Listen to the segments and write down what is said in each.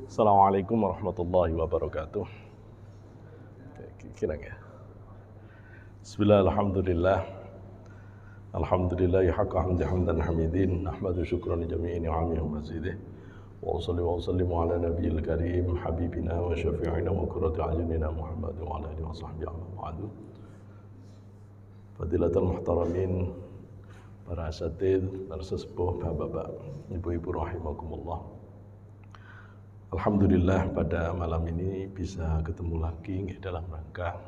Assalamualaikum warahmatullahi wabarakatuh. Kira ya. Bismillah, alhamdulillah. Alhamdulillah haqqa hamdan hamidin. Nahmadu syukran jami'i ni'amihi wa mazidih. Wa usalli wa usallimu ala nabiyil karim habibina wa syafi'ina wa qurrati a'yunina Muhammad wa ala alihi wa sahbihi amma ba'du. Fadilatul muhtaramin, para asatidz, para sesepuh, bapak-bapak, ibu-ibu rahimakumullah. Alhamdulillah pada malam ini bisa ketemu lagi dalam rangka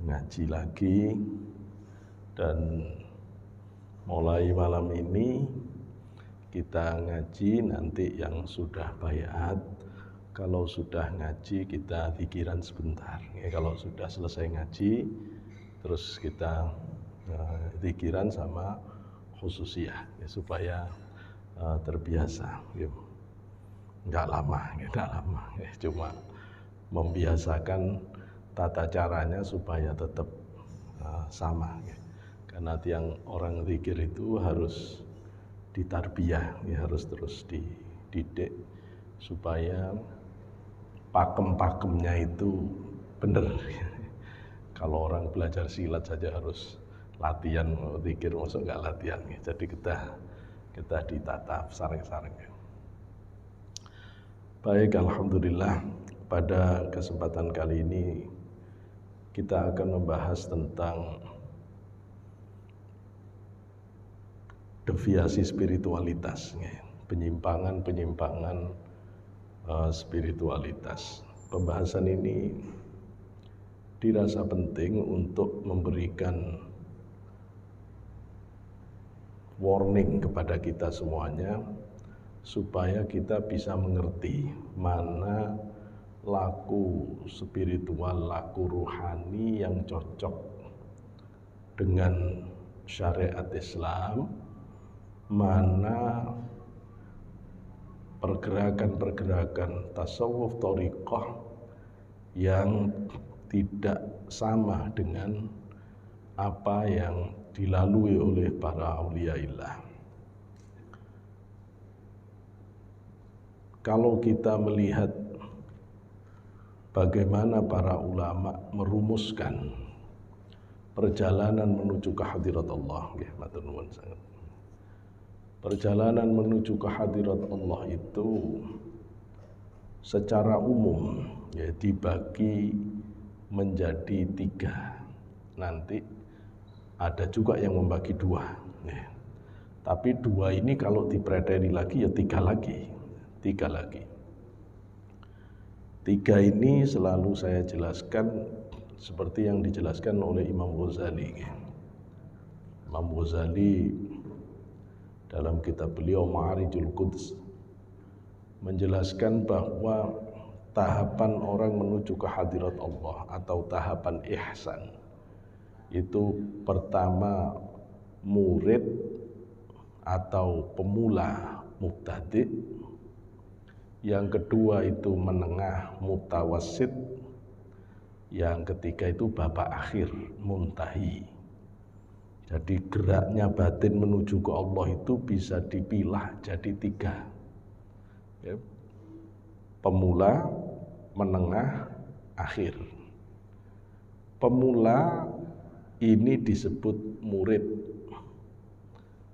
ngaji lagi, dan mulai malam ini kita ngaji. Nanti yang sudah baiat, kalau sudah ngaji kita pikiran sebentar ya. Kalau sudah selesai ngaji terus kita pikiran sama khususiyah ya, supaya terbiasa ya. Enggak lama ya, cuma membiasakan tata caranya supaya tetap sama ya. Karena tiang orang zikir itu harus ditarbiyah ya, harus terus dididik supaya pakem-pakemnya itu benar ya. Kalau orang belajar silat saja harus latihan, zikir masuk enggak latihan ya. Jadi kita ditata sareng-sareng ya. Baik, alhamdulillah, pada kesempatan kali ini kita akan membahas tentang deviasi spiritualitas, penyimpangan spiritualitas. Pembahasan ini dirasa penting untuk memberikan warning kepada kita semuanya, supaya kita bisa mengerti mana laku spiritual, laku ruhani yang cocok dengan syariat Islam, mana pergerakan-pergerakan tasawuf thariqah yang tidak sama dengan apa yang dilalui oleh para auliyaillah. Kalau kita melihat bagaimana para ulama merumuskan perjalanan menuju ke hadirat Allah, perjalanan menuju ke hadirat Allah itu secara umum ya dibagi menjadi 3. Nanti ada juga yang membagi 2 ya. Tapi 2 ini kalau dipreteli lagi ya 3 lagi. 3 ini selalu saya jelaskan seperti yang dijelaskan oleh Imam Ghazali. Imam Ghazali dalam kitab beliau Ma'arijul Quds menjelaskan bahwa tahapan orang menuju ke hadirat Allah atau tahapan ihsan itu pertama murid atau pemula mubtadi', yang kedua itu menengah mutawassit, yang ketiga itu bapak akhir muntahi. Jadi geraknya batin menuju ke Allah itu bisa dipilah jadi 3 ya. Pemula, menengah, akhir. Pemula ini disebut murid,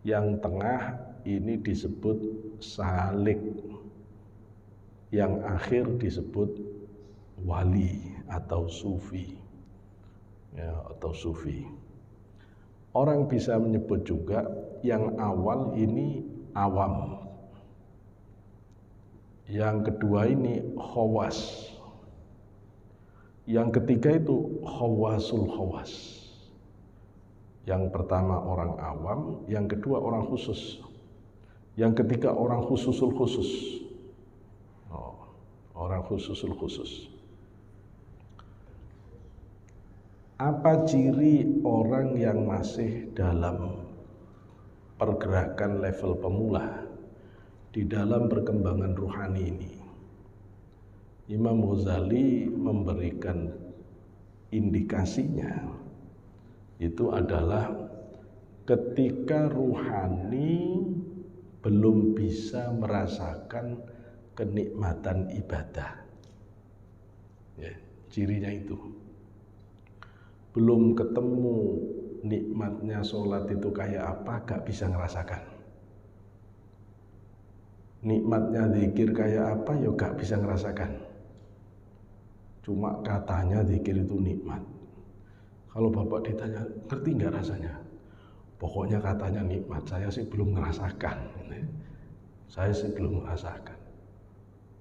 yang tengah ini disebut salik, yang akhir disebut wali atau sufi ya, atau sufi. Orang bisa menyebut juga yang awal ini awam, yang kedua ini khawas, yang ketiga itu khawasul khawas. Yang pertama orang awam, yang kedua orang khusus, yang ketiga orang khususul khusus. Orang khususul khusus. Apa ciri orang yang masih dalam pergerakan level pemula di dalam perkembangan ruhani ini? Imam Ghazali memberikan indikasinya itu adalah ketika ruhani belum bisa merasakan kenikmatan ibadah. Ya, cirinya itu. Belum ketemu nikmatnya sholat itu kayak apa, gak bisa ngerasakan. Nikmatnya zikir kayak apa, ya gak bisa ngerasakan. Cuma katanya zikir itu nikmat. Kalau Bapak ditanya, ngerti nggak rasanya? Pokoknya katanya nikmat, saya sih belum ngerasakan. Saya sih belum ngerasakan.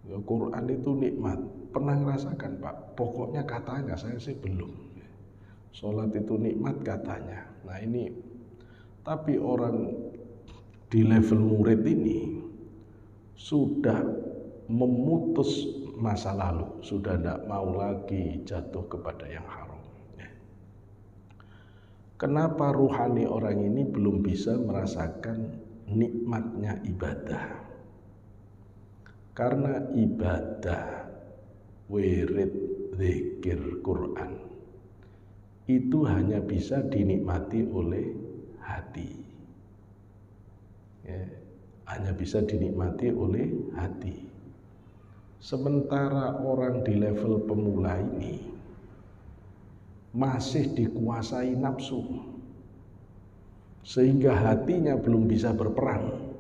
Ya, Quran itu nikmat, pernah ngerasakan Pak? Pokoknya katanya, saya sih belum. Sholat itu nikmat katanya. Nah ini, tapi orang di level murid ini sudah memutus masa lalu, sudah tidak mau lagi jatuh kepada yang haram. Kenapa ruhani orang ini belum bisa merasakan nikmatnya ibadah? Karena ibadah, wirid, zikir, Quran itu hanya bisa dinikmati oleh hati. Ya, hanya bisa dinikmati oleh hati. Sementara orang di level pemula ini masih dikuasai nafsu, sehingga hatinya belum bisa berperan.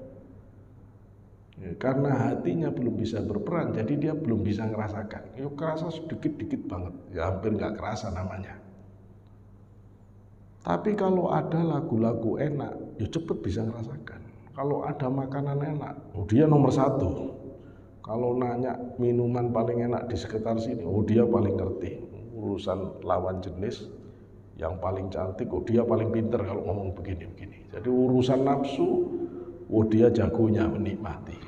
Ya, karena hatinya belum bisa berperan, jadi dia belum bisa ngerasakan. Ya kerasa sedikit-dikit banget, ya hampir nggak kerasa namanya. Tapi kalau ada lagu-lagu enak, ya cepet bisa ngerasakan. Kalau ada makanan enak, oh dia nomor satu. Kalau nanya minuman paling enak di sekitar sini, oh dia paling ngerti. Urusan lawan jenis yang paling cantik, oh dia paling pinter kalau ngomong begini-begini. Jadi urusan nafsu, oh dia jagonya menikmati.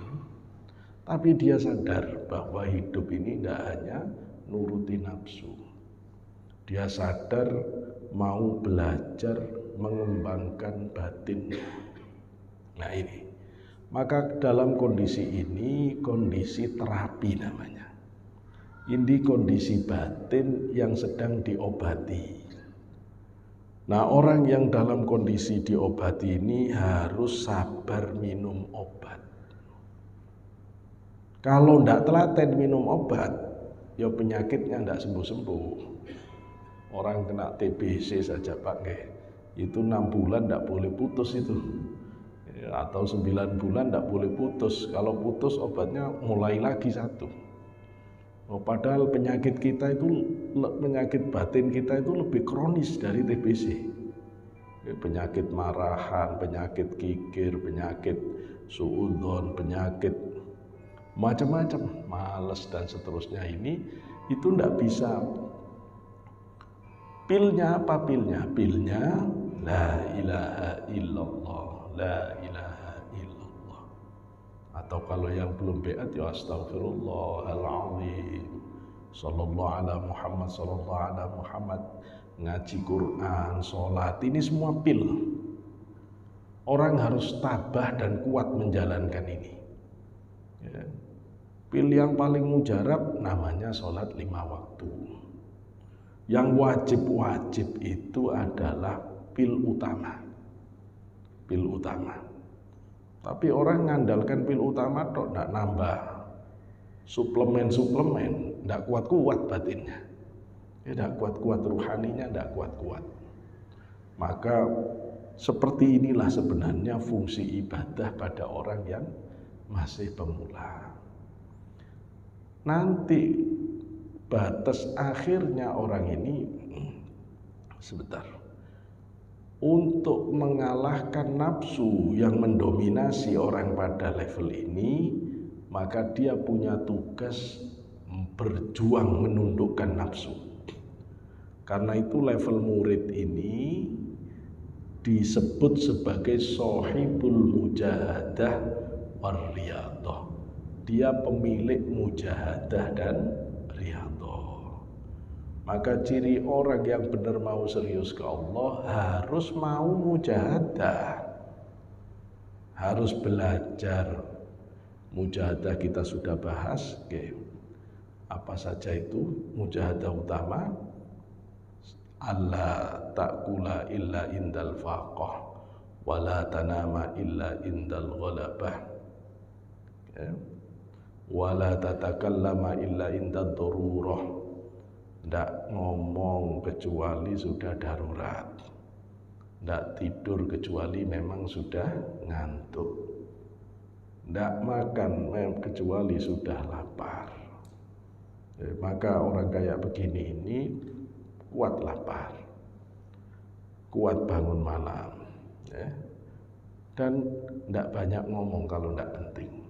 Tapi dia sadar bahwa hidup ini tidak hanya nuruti nafsu. Dia sadar mau belajar mengembangkan batin. Nah ini, maka dalam kondisi ini, kondisi terapi namanya. Ini kondisi batin yang sedang diobati. Nah orang yang dalam kondisi diobati ini harus sabar minum obat. Kalau tidak telaten minum obat, ya penyakitnya tidak sembuh-sembuh. Orang kena TBC saja Pak, itu 6 bulan tidak boleh putus itu, atau 9 bulan tidak boleh putus. Kalau putus obatnya mulai lagi satu. Padahal penyakit kita itu, penyakit batin kita itu lebih kronis dari TBC. Penyakit marahan, penyakit kikir, penyakit suudzon, penyakit macam-macam, malas dan seterusnya ini itu tidak bisa. Pilnya apa pilnya? Pilnya la ilaha illallah, la ilaha illallah. Atau kalau yang belum beat ya astaghfirullahaladzim, sallallahu ala Muhammad, sallallahu ala Muhammad. Ngaji Quran, sholat, ini semua pil. Orang harus tabah dan kuat menjalankan ini. Ya. Pil yang paling mujarab namanya sholat 5 waktu. Yang wajib-wajib itu adalah pil utama. Pil utama. Tapi orang ngandalkan pil utama kok tidak nambah suplemen-suplemen, tidak kuat-kuat batinnya. Tidak kuat-kuat ruhaninya, tidak kuat-kuat. Maka seperti inilah sebenarnya fungsi ibadah pada orang yang masih pemula. Nanti batas akhirnya orang ini, sebentar, untuk mengalahkan nafsu yang mendominasi orang pada level ini, maka dia punya tugas berjuang menundukkan nafsu. Karena itu level murid ini disebut sebagai sohibul mujahadah warriyadah. Dia pemilik mujahadah dan riyadhah. Maka ciri orang yang benar mau serius ke Allah harus mau mujahadah, harus belajar. Mujahadah kita sudah bahas, apa saja itu mujahadah utama? Allah ta'kula illa indal faqah wala tanama illa indal ghalabah. wala tatakallama illa inda darurah, ndak ngomong kecuali sudah darurat, ndak tidur kecuali memang sudah ngantuk, ndak makan kecuali sudah lapar. Maka orang kayak begini ini kuat lapar, kuat bangun malam, ya. Dan ndak banyak ngomong kalau ndak penting.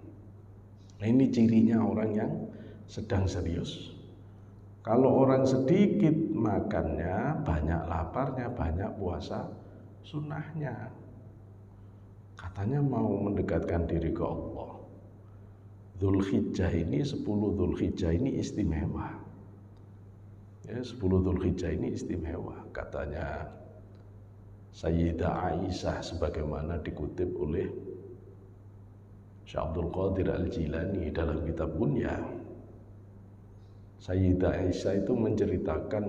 Nah, ini cirinya orang yang sedang serius. Kalau orang sedikit makannya, banyak laparnya, banyak puasa sunnahnya. Katanya mau mendekatkan diri ke Allah. Dzulhijjah ini, 10 Dzulhijjah ini istimewa. Ya, 10 Dzulhijjah ini istimewa. Katanya Sayyidah Aisyah sebagaimana dikutip oleh Syekh Abdul Qadir Al-Jilani dalam kitab Bunya. Sayyidah Aisyah itu menceritakan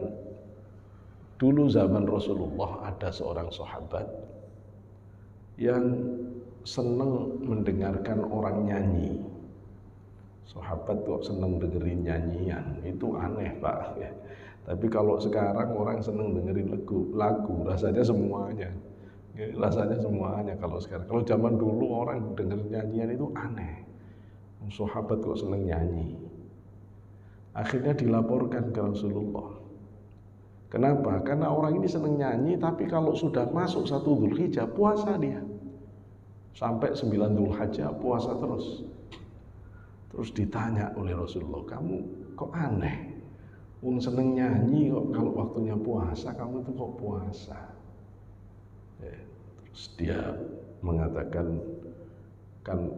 dulu zaman Rasulullah ada seorang sahabat yang senang mendengarkan orang nyanyi. Sahabat kok senang dengerin nyanyian, itu aneh Pak. Tapi kalau sekarang orang senang dengerin lagu rasanya semuanya. Rasanya semuanya kalau sekarang. Kalau zaman dulu orang dengerin nyanyian itu aneh. Sahabat kok senang nyanyi. Akhirnya dilaporkan ke Rasulullah. Kenapa? Karena orang ini senang nyanyi, tapi kalau sudah masuk 1 Dzulhijjah puasa dia. Sampai 9 Dzulhijjah puasa terus. Terus ditanya oleh Rasulullah, kamu kok aneh? Seneng nyanyi kok, kalau waktunya puasa kamu itu kok puasa? Terus dia mengatakan, kan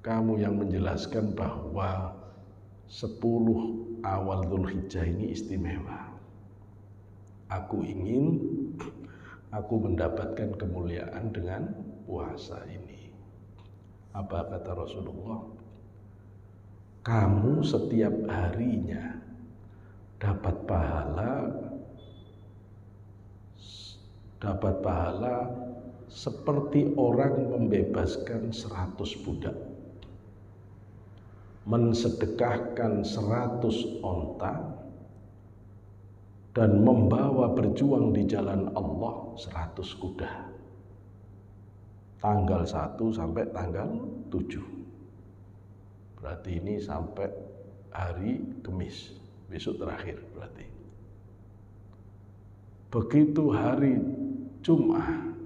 kamu yang menjelaskan bahwa 10 awal Dzulhijjah ini istimewa. Aku ingin aku mendapatkan kemuliaan dengan puasa ini. Apa kata Rasulullah? Kamu setiap harinya dapat pahala seperti orang membebaskan 100 budak, mensedekahkan 100 onta, dan membawa berjuang di jalan Allah 100 kuda. Tanggal 1 sampai tanggal 7. Berarti ini sampai hari Kamis, besok terakhir berarti. Begitu hari Jumat,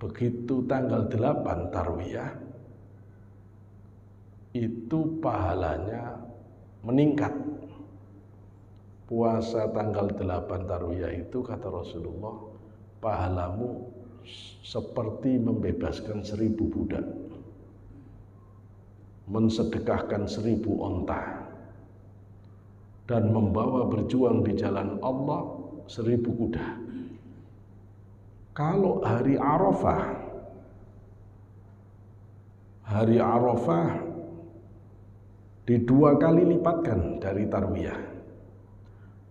begitu tanggal 8 Tarwiyah, itu pahalanya meningkat. Puasa tanggal 8 Tarwiyah itu kata Rasulullah, pahalamu seperti membebaskan 1000 budak, mensedekahkan 1000 onta, dan membawa berjuang di jalan Allah 1000 kuda. Kalau hari Arafah di 2 kali lipatkan dari Tarwiyah,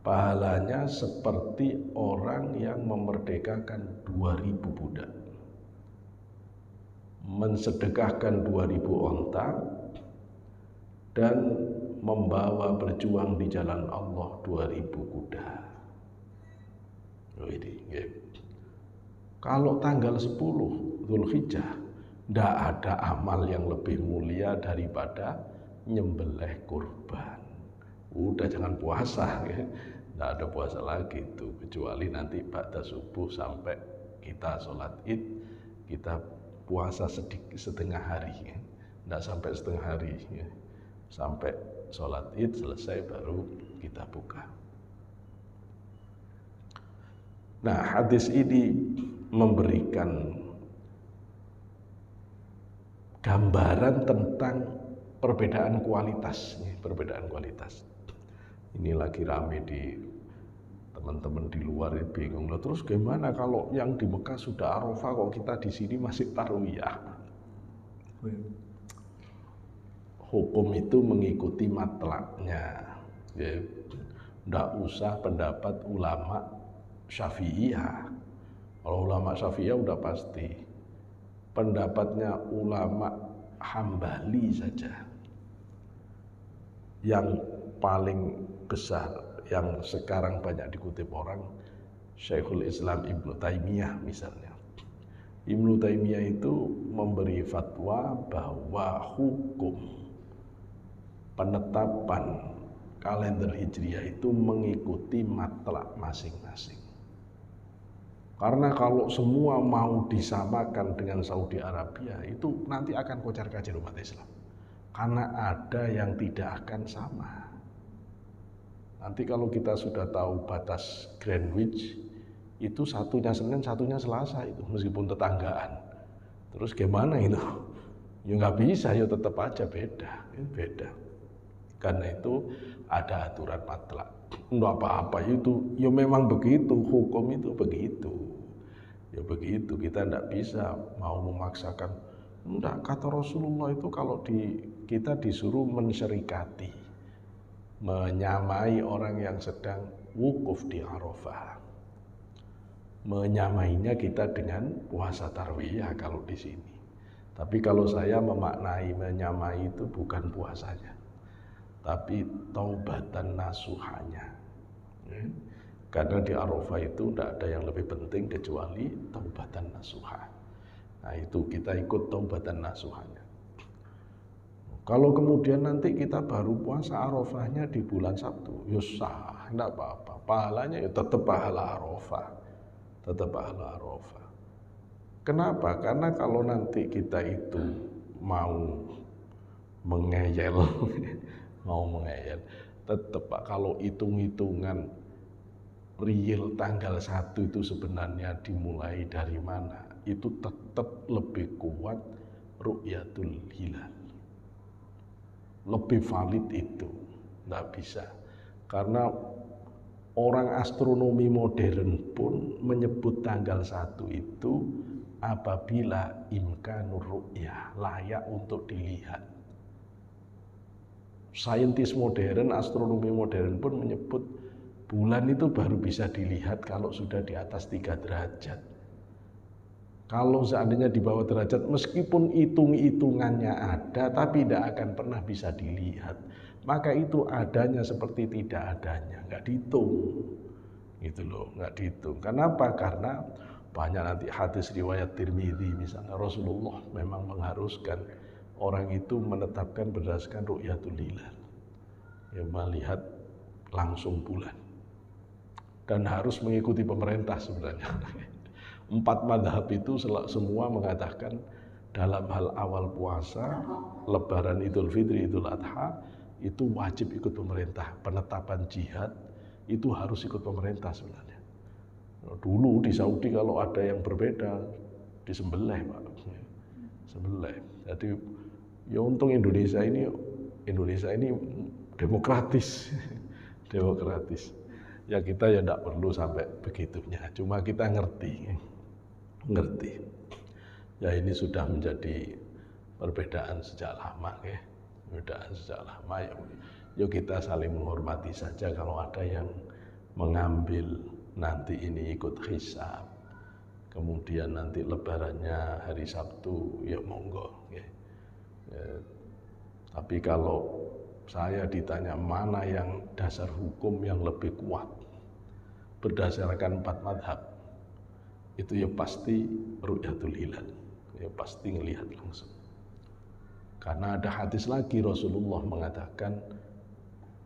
pahalanya seperti orang yang memerdekakan 2000 budak, mensedekahkan 2000 onta, dan membawa berjuang di jalan Allah 2000 kuda. Kalau tanggal 10 Dzulhijjah, tidak ada amal yang lebih mulia daripada nyembelih kurban. Udah jangan puasa, ya. Tidak ada puasa lagi itu, kecuali nanti ba'da subuh sampai kita sholat id, kita puasa setengah hari, ya. Tidak sampai setengah hari, ya. Sampai sholat id selesai baru kita buka. Nah, hadis ini memberikan gambaran tentang perbedaan kualitas. Ini lagi rame di teman-teman di luar ya, bingung loh. Terus gimana kalau yang di Mekah sudah Arafah kok kita di sini masih Tarwiyah? Hukum itu mengikuti matlaknya. Ya, tidak usah pendapat ulama Syafi'iyah. Kalau ulama Syafi'iyah udah pasti. Pendapatnya ulama Hambali saja. yang paling besar yang sekarang banyak dikutip orang, Syekhul Islam Ibnu Taimiyah misalnya. Ibnu Taimiyah itu memberi fatwa bahwa hukum penetapan kalender Hijriah itu mengikuti matlak masing-masing. Karena kalau semua mau disamakan dengan Saudi Arabia, itu nanti akan kocar-kacir umat Islam. Karena ada yang tidak akan sama. Nanti kalau kita sudah tahu batas Greenwich, itu satunya Senin, satunya Selasa itu, meskipun tetanggaan. Terus gimana itu? Ya nggak bisa, ya tetap aja beda. Beda. Karena itu ada aturan matlak. Enggak apa-apa itu, ya memang begitu, hukum itu begitu. Ya begitu, kita enggak bisa mau memaksakan. Enggak, kata Rasulullah itu kalau kita disuruh mensyarikati, menyamai orang yang sedang wukuf di Arafah. Menyamainya kita dengan puasa tarwiyah kalau di sini. Tapi kalau saya memaknai menyamai itu bukan puasanya, tapi taubatan nasuhanya. Karena di Arafah itu tidak ada yang lebih penting kecuali taubatan nasuhah. Nah itu kita ikut taubatan nasuhanya. Kalau kemudian nanti kita baru puasa Arafahnya di bulan Sabtu, ya sah, tidak apa-apa. Pahalanya ya tetap pahala Arafah, tetap pahala Arafah. Kenapa? Karena kalau nanti kita itu mau mengeyel, tetap Pak, kalau hitung-hitungan real tanggal 1 itu sebenarnya dimulai dari mana, itu tetap lebih kuat ru'yatul hilal. Lebih valid itu, nggak bisa. Karena orang astronomi modern pun menyebut tanggal 1 itu apabila imkanur ru'yah, layak untuk dilihat. Saintis modern, astronomi modern pun menyebut bulan itu baru bisa dilihat kalau sudah di atas 3 derajat. Kalau seandainya di bawah derajat, meskipun hitung-hitungannya ada, tapi tidak akan pernah bisa dilihat. Maka itu adanya seperti tidak adanya, nggak dihitung. Gitu loh, nggak dihitung. Kenapa? Karena banyak nanti hadis riwayat Tirmidzi misalnya, Rasulullah memang mengharuskan orang itu menetapkan berdasarkan ru'yatul hilal, ya, melihat langsung bulan, dan harus mengikuti pemerintah sebenarnya. 4 madhab itu semua mengatakan dalam hal awal puasa, lebaran Idul Fitri, Idul Adha, itu wajib ikut pemerintah. Penetapan jihad itu harus ikut pemerintah sebenarnya. Dulu di Saudi kalau ada yang berbeda, disembelih Pak. Sembelih. Jadi ya untung Indonesia ini demokratis. Demokratis. Ya kita ya tidak perlu sampai begitunya. Cuma kita ngerti. Ya ini sudah menjadi perbedaan sejak lama, ya. Perbedaan sejak lama, ya. Yuk kita saling menghormati saja. Kalau ada yang mengambil nanti ini ikut hisab, kemudian nanti lebarannya hari Sabtu, ya monggo, ya. Tapi kalau saya ditanya mana yang dasar hukum yang lebih kuat berdasarkan 4 madhab, itu ya pasti ru'yatul hilal, ya pasti ngelihat langsung. Karena ada hadis lagi, Rasulullah mengatakan,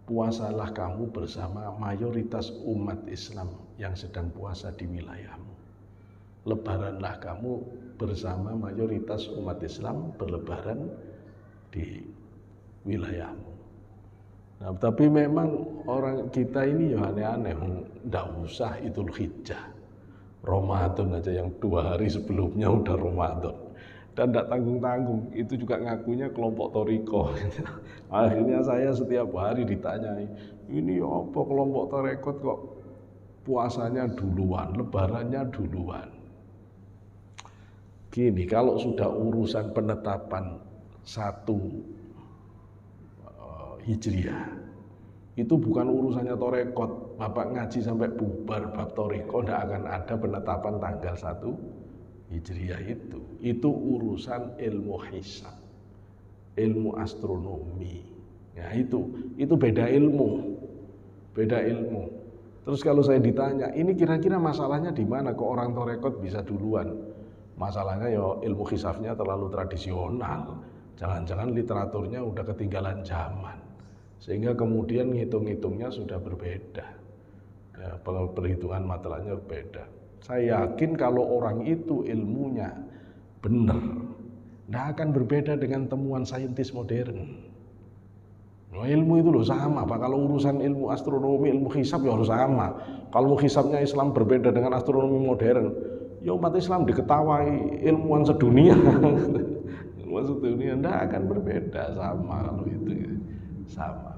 puasalah kamu bersama mayoritas umat Islam yang sedang puasa di wilayahmu. Lebaranlah kamu bersama mayoritas umat Islam berlebaran di wilayahmu. Nah, tapi memang orang kita ini ya aneh-aneh, nggak usah Idul Hijjah, Ramadan aja yang 2 hari sebelumnya udah Ramadan, dan tidak tanggung-tanggung. Itu juga ngakunya kelompok Toriko. Akhirnya saya setiap hari ditanyai, ini apa kelompok Toriko kok puasanya duluan, lebarannya duluan. Gini, kalau sudah urusan penetapan 1 Hijriah, itu bukan urusannya Torekot. Bapak ngaji sampai bubar bab Toriko, tidak akan ada penetapan tanggal 1 Hijriah itu urusan ilmu hisab, ilmu astronomi, Ya itu beda ilmu. Beda ilmu. Terus kalau saya ditanya, ini kira-kira masalahnya di mana kok orang tarekat bisa duluan? Masalahnya ya ilmu hisabnya terlalu tradisional. Jangan-jangan literaturnya udah ketinggalan zaman. Sehingga kemudian ngitung-ngitungnya sudah berbeda. Ya, perhitungan materialnya berbeda. Saya yakin kalau orang itu ilmunya benar, tidak akan berbeda dengan temuan saintis modern. Nah, ilmu itu loh sama Pak, kalau urusan ilmu astronomi, ilmu hisab ya harus sama. Kalau hisabnya Islam berbeda dengan astronomi modern, ya umat Islam diketawai ilmuwan sedunia. Ilmuwan sedunia tidak akan berbeda, sama kalau itu ya. Sama.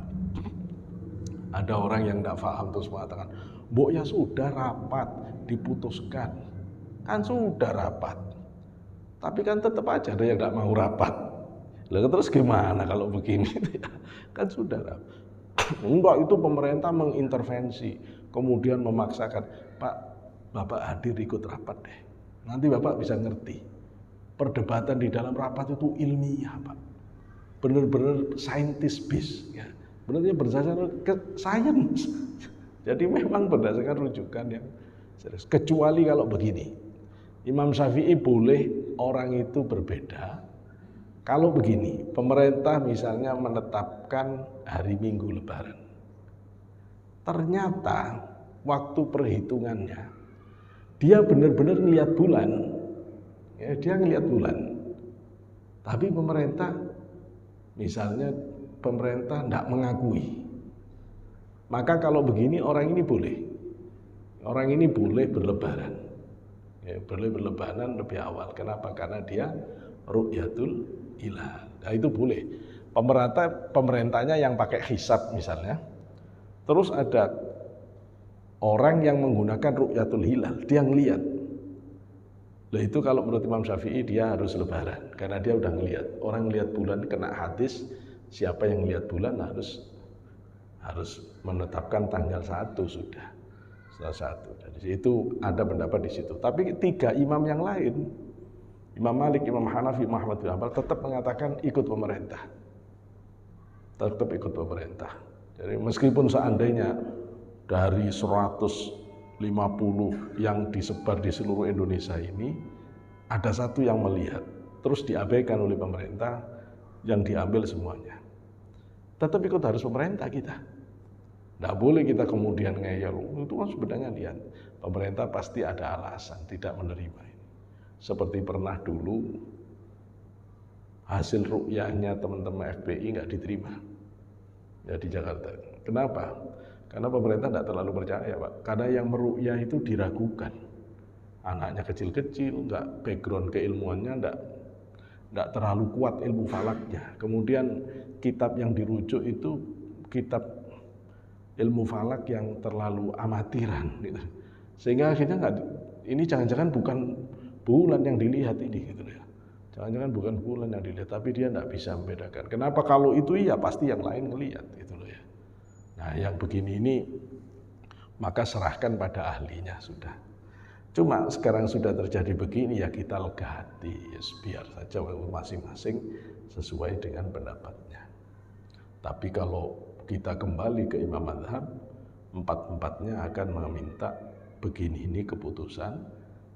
Ada orang yang tidak paham terus mengatakan, "Mbok ya sudah rapat, diputuskan." Kan sudah rapat. Tapi kan tetap aja ada yang tidak mau rapat. Lalu terus gimana kalau begini? Kan sudah rapat. Enggak, itu pemerintah mengintervensi, kemudian memaksakan, "Pak, Bapak hadir ikut rapat deh. Nanti Bapak bisa ngerti." Perdebatan di dalam rapat itu ilmiah, Pak. Benar-benar scientist based, ya. Benar-benar berdasarkan ke sains. Jadi memang berdasarkan rujukan yang serius. Kecuali kalau begini, Imam Syafi'i boleh orang itu berbeda. Kalau begini, pemerintah misalnya menetapkan hari Minggu Lebaran. Ternyata waktu perhitungannya, dia benar-benar ngelihat bulan. Ya, dia ngelihat bulan. Tapi pemerintah, misalnya pemerintah tidak mengakui. Maka kalau begini orang ini boleh. Orang ini boleh berlebaran. Ya, boleh berlebaran lebih awal. Kenapa? Karena dia ru'yatul hilal. Nah, itu boleh. Pemerintahnya yang pakai hisab misalnya. Terus ada orang yang menggunakan ru'yatul hilal, dia ngelihat. Nah, itu kalau menurut Imam Syafi'i dia harus lebaran karena dia udah ngelihat. Orang ngelihat bulan kena hadis, siapa yang ngelihat bulan harus menetapkan tanggal 1 sudah. Salah satu. Jadi itu ada pendapat di situ. Tapi 3 imam yang lain, Imam Malik, Imam Hanafi, Imam Ahmad bin Hanbal tetap mengatakan ikut pemerintah. Tetap ikut pemerintah. Jadi meskipun seandainya dari 150 yang disebar di seluruh Indonesia ini ada satu yang melihat, terus diabaikan oleh pemerintah, yang diambil semuanya. Tetap ikut harus pemerintah kita. Tidak boleh kita kemudian ngeyel. Itu kan sebenarnya lihat, pemerintah pasti ada alasan tidak menerima ini. Seperti pernah dulu hasil ru'yahnya teman-teman FPI nggak diterima ya di Jakarta. Kenapa? Karena pemerintah tidak terlalu percaya, Pak. Karena yang meru'yah itu diragukan. Anaknya kecil-kecil, nggak background keilmuannya, nggak terlalu kuat ilmu falaknya. Kemudian kitab yang dirujuk itu kitab ilmu falak yang terlalu amatiran, gitu. Sehingga akhirnya ini jangan-jangan bukan bulan yang dilihat ini, gitu ya. Jangan-jangan bukan bulan yang dilihat, tapi dia tidak bisa membedakan. Kenapa? Kalau itu iya pasti yang lain ngelihat, gitu loh ya. Nah, yang begini ini maka serahkan pada ahlinya sudah. Cuma sekarang sudah terjadi begini ya kita lega hati, ya, biar saja masing-masing sesuai dengan pendapatnya. Tapi kalau kita kembali ke Imam Mazhab, 4-empatnya akan meminta begini ini keputusan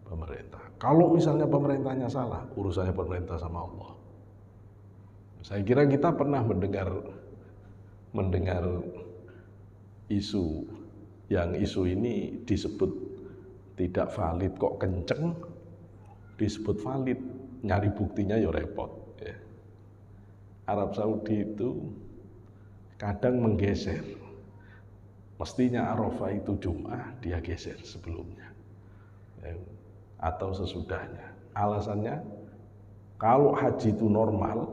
pemerintah. Kalau misalnya pemerintahnya salah, urusannya pemerintah sama Allah. Saya kira kita pernah mendengar isu ini disebut tidak valid kok kenceng, disebut valid, nyari buktinya ya repot. Ya. Arab Saudi itu kadang menggeser. Mestinya Arafah itu Jum'ah, dia geser sebelumnya. Ya. Atau sesudahnya. Alasannya, kalau haji itu normal,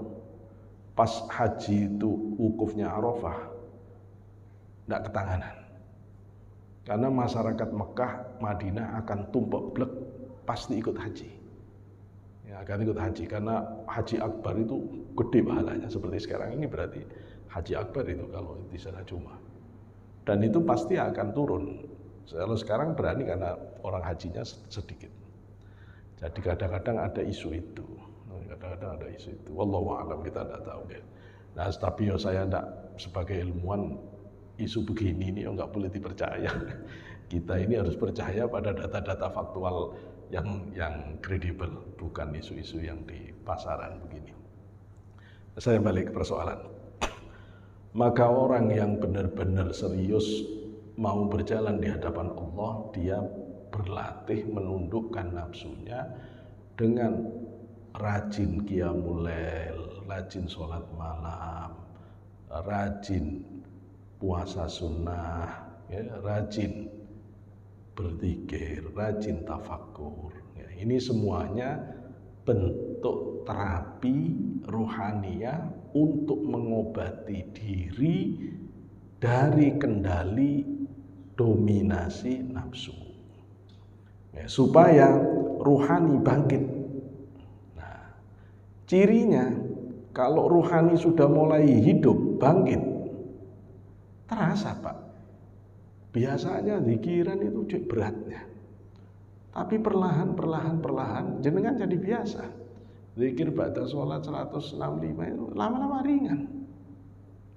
pas haji itu wukufnya Arafah, tidak ketanganan. Karena masyarakat Mekah, Madinah akan tumpuk blek, pasti ikut haji. Ya, akan ikut haji, karena haji akbar itu gede pahalanya. Seperti sekarang ini berarti haji akbar itu kalau di sana Jum'ah. Dan itu pasti akan turun. Kalau sekarang berani karena orang hajinya sedikit. Jadi kadang-kadang ada isu itu. Kadang-kadang ada isu itu. Wallahu a'lam, kita tidak tahu. Ya. Nah, tapi yo saya enggak sebagai ilmuwan isu begini ini nggak boleh dipercaya. Kita ini harus percaya pada data-data faktual yang kredibel, bukan isu-isu yang di pasaran begini. Saya balik ke persoalan. Maka orang yang benar-benar serius mau berjalan di hadapan Allah, dia berlatih menundukkan nafsunya dengan rajin qiyamul lail, rajin sholat malam, rajin puasa sunnah, ya, rajin berzikir, rajin tafakur. Ya, ini semuanya bentuk terapi rohaniah untuk mengobati diri dari kendali dominasi nafsu, ya, supaya rohani bangkit. Nah, cirinya kalau rohani sudah mulai hidup, bangkit, terasa Pak. Biasanya zikiran itu cukup beratnya, tapi perlahan jenengan jadi biasa. Zikir ba'da sholat 165 itu lama-lama ringan.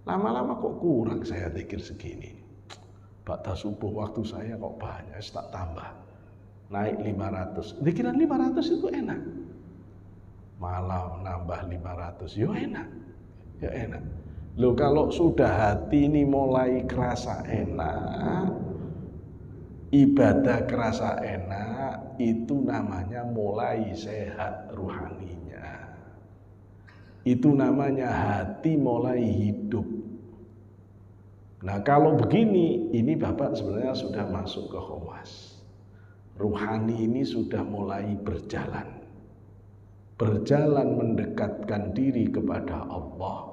Lama-lama kok kurang saya zikir segini. Ba'da subuh waktu saya kok banyak, tak tambah. Naik 500. Zikiran 500 itu enak. Malam nambah 500, yo enak. Ya enak. Loh, kalau sudah hati ini mulai kerasa enak, ibadah kerasa enak, itu namanya mulai sehat ruhaninya. Itu namanya hati mulai hidup. Nah, kalau begini, ini Bapak sebenarnya sudah masuk ke khawas. Ruhani ini sudah mulai berjalan. Berjalan mendekatkan diri kepada Allah.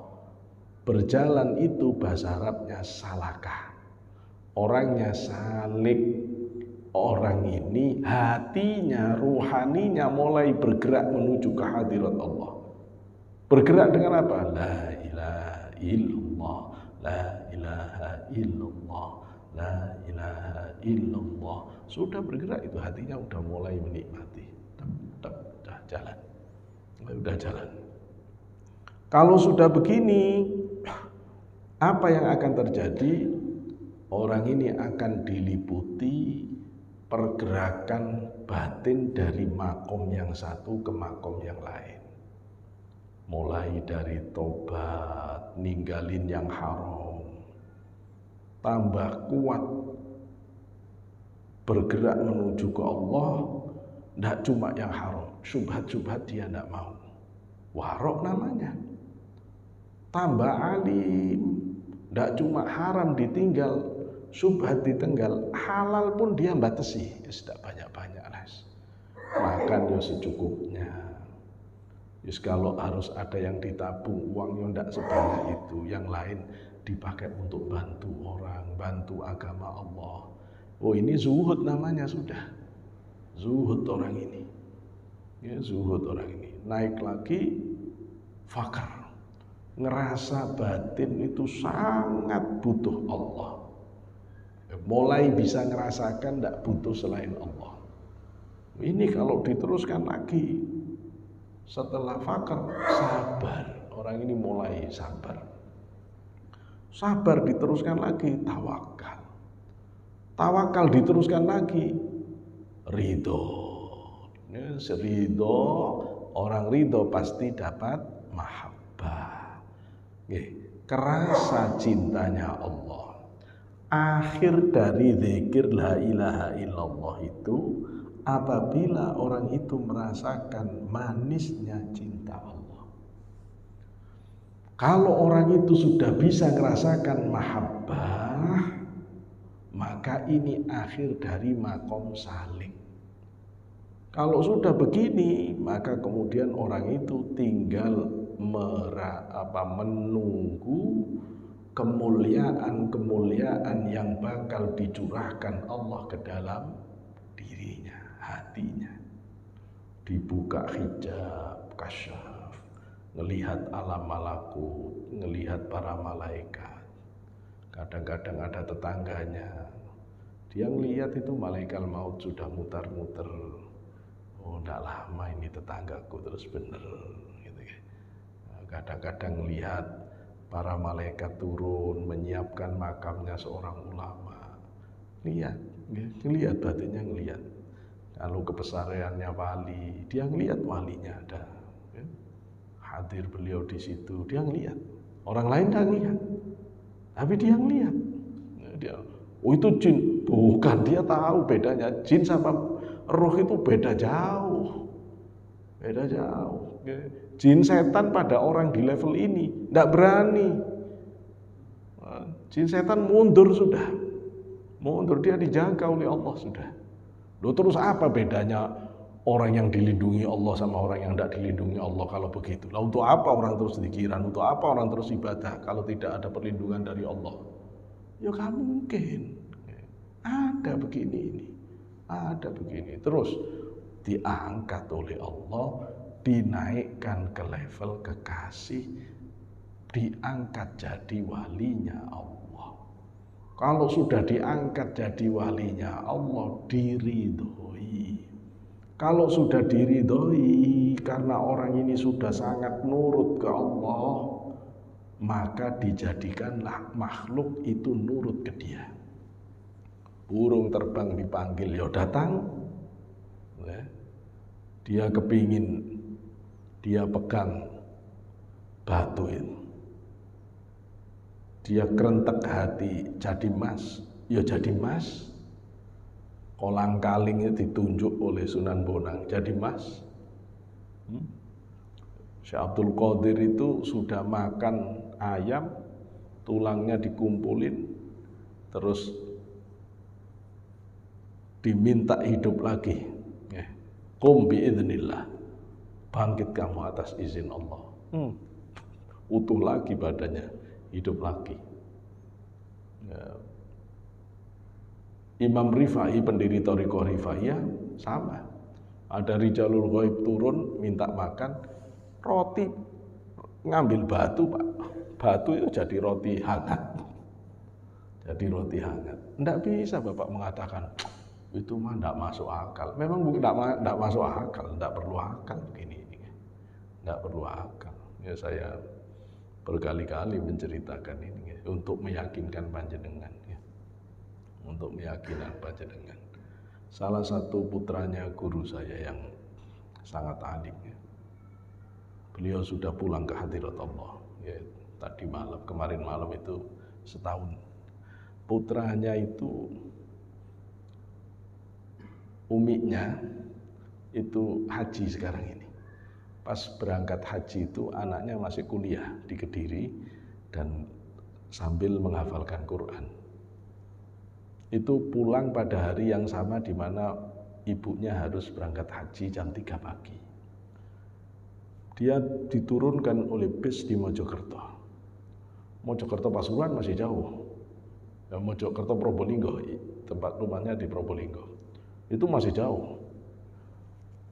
Berjalan itu bahasa Arabnya salakah. Orangnya salik. Orang ini hatinya, ruhaninya mulai bergerak menuju ke hadirat Allah. Bergerak dengan apa? La ilaha illallah, la ilaha illallah, la ilaha illallah. Sudah bergerak itu hatinya, udah mulai menikmati. Udah jalan. Udah jalan. Kalau sudah begini, apa yang akan terjadi? Orang ini akan diliputi pergerakan batin dari makom yang satu ke makom yang lain. Mulai dari tobat, ninggalin yang haram, tambah kuat bergerak menuju ke Allah. Tidak cuma yang haram, syubhat-syubhat dia tidak mau. Warok namanya. Tambah alim, tidak cuma haram ditinggal, syubhat ditinggal, halal pun dia batasi. Tidak banyak-banyak, makan ya secukupnya. Yes, kalau harus ada yang ditabung, uangnya tidak sebanyak itu. Yang lain dipakai untuk bantu orang, bantu agama Allah. Oh, ini zuhud namanya sudah. Zuhud orang ini. Ya, zuhud orang ini. Naik lagi, fakar. Ngerasa batin itu sangat butuh Allah. Mulai bisa ngerasakan tidak butuh selain Allah. Ini kalau diteruskan lagi, setelah fakar, sabar. Orang ini mulai sabar. Sabar diteruskan lagi, tawakal. Tawakal diteruskan lagi, ridho. Ridho, orang ridho pasti dapat mahabbah. Kerasa cintanya Allah. Akhir dari zikir la ilaha illallah itu, apabila orang itu merasakan manisnya cinta Allah. Kalau orang itu sudah bisa merasakan mahabbah, maka ini akhir dari makom salik. Kalau sudah begini, maka kemudian orang itu tinggal menunggu kemuliaan-kemuliaan yang bakal dicurahkan Allah ke dalam dirinya, hatinya. Dibuka hijab, kasyaf, ngelihat alam malakut, ngelihat para malaikat. Kadang-kadang ada tetangganya, dia ngelihat itu malaikat maut sudah muter-muter. Oh, enggak lama ini tetanggaku terus bener. Kadang-kadang lihat para malaikat turun menyiapkan makamnya seorang ulama. Lihat, ngelihat batinnya ngelihat. Kalau kebesarannya wali, dia ngelihat walinya ada. Hadir beliau di situ, dia ngelihat. Orang lain tidak ngelihat, tapi dia ngelihat. Dia, oh itu jin, bukan, dia tahu bedanya jin sama roh itu beda jauh. Beda jauh. Jin setan pada orang di level ini tidak berani. Jin setan mundur sudah. Mundur, dia dijaga oleh Allah sudah. Loh, terus apa bedanya orang yang dilindungi Allah sama orang yang tidak dilindungi Allah kalau begitu? Lah untuk apa orang terus zikiran? Untuk apa orang terus ibadah kalau tidak ada perlindungan dari Allah? Ya gak mungkin. Ada begini ini. Ada begini. Terus diangkat oleh Allah, dinaikkan ke level kekasih, diangkat jadi walinya Allah. Kalau sudah diangkat jadi walinya Allah, diridhoi. Kalau sudah diridhoi karena orang ini sudah sangat nurut ke Allah, maka dijadikanlah makhluk itu nurut ke dia. Burung terbang dipanggil, ya datang. Dia kepingin, dia pegang batu itu. Dia kerentek hati jadi emas, ya jadi emas. Kolang kalingnya ditunjuk oleh Sunan Bonang jadi emas. Syekh Abdul Qadir itu sudah makan ayam, tulangnya dikumpulin, terus diminta hidup lagi. Qum biidznillah, bangkit kamu atas izin Allah. Utuh lagi badannya, hidup lagi. Imam Rifai, pendiri Thariqah Rifaiyah, sama. Ada Rijalul Ghaib turun minta makan roti, ngambil batu, Pak. Batu itu jadi roti hangat. Jadi roti hangat. Tidak bisa Bapak mengatakan itu mah tidak masuk akal. Memang tidak masuk akal, tidak perlu akal begini. Tidak perlu akal. Ya, saya berkali-kali menceritakan ini untuk meyakinkan panjenengan. Untuk meyakinkan panjenengan. Salah satu putranya guru saya yang sangat alim. Beliau sudah pulang ke hadirat Allah. Tadi malam, kemarin malam itu setahun. Putranya itu umiknya itu haji sekarang ini. Pas berangkat haji itu anaknya masih kuliah di Kediri dan sambil menghafalkan Quran. Itu pulang pada hari yang sama di mana ibunya harus berangkat haji jam 3 pagi. Dia diturunkan oleh bis di Mojokerto. Mojokerto Pasuruan masih jauh. Ya, Mojokerto Probolinggo, tempat rumahnya di Probolinggo. Itu masih jauh.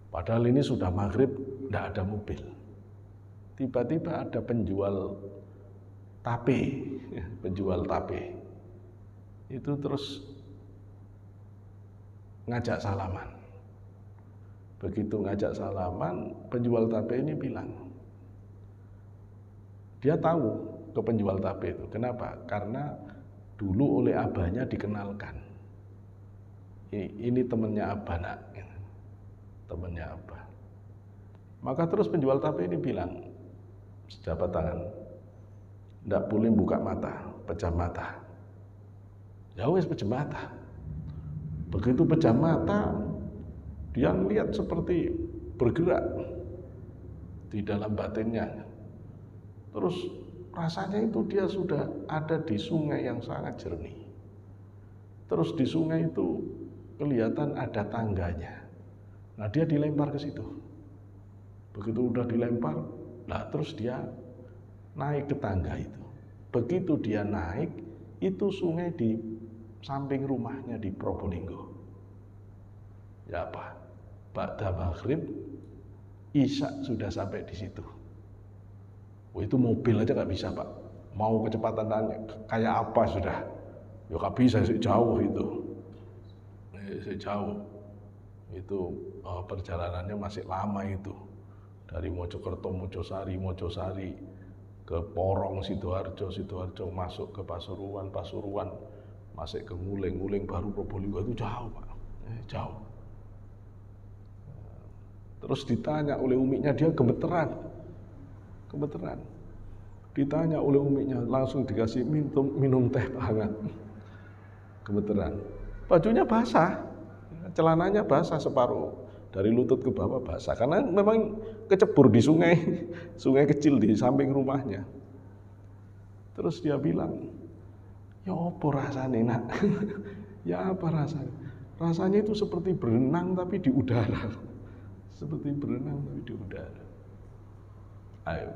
Padahal ini sudah maghrib, tidak ada mobil. Tiba-tiba ada penjual tape, penjual tape. Itu terus ngajak salaman. Begitu ngajak salaman, penjual tape ini bilang, dia tahu ke penjual tape itu. Kenapa? Karena dulu oleh abahnya dikenalkan. Ini temannya abah nak, temannya abah. Maka terus penjual tape ini bilang, sejabat tangan, tidak boleh buka mata, pejam mata. Ya wes pejam mata. Begitu pejam mata, dia melihat seperti bergerak di dalam batinnya. Terus rasanya itu dia sudah ada di sungai yang sangat jernih. Terus di sungai itu kelihatan ada tangganya. Nah dia dilempar ke situ. Begitu udah dilempar, nah terus dia naik ke tangga itu. Begitu dia naik, itu sungai di samping rumahnya di Probolinggo. Ya apa? Ba'da maghrib, Isya sudah sampai di situ. Oh, itu mobil aja nggak bisa Pak. Mau kecepatan kayak apa sudah? Ya nggak bisa, jauh itu. Jauh. Itu perjalanannya masih lama itu. Dari Mojokerto, Mojosari ke Porong Sidoarjo, masuk ke Pasuruan, masuk ke Nguling, baru Probolinggo. Itu jauh Pak, jauh. Terus ditanya oleh umiknya, dia gemeteran. Ditanya oleh umiknya, langsung dikasih minum teh hangat. Gemeteran. Bajunya basah, celananya basah separuh, dari lutut ke bawah basah, karena memang kecebur di sungai kecil di samping rumahnya. Terus dia bilang, ya apa rasanya nak? Ya apa rasanya? Rasanya itu seperti berenang tapi di udara. Seperti berenang tapi di udara. Ayo,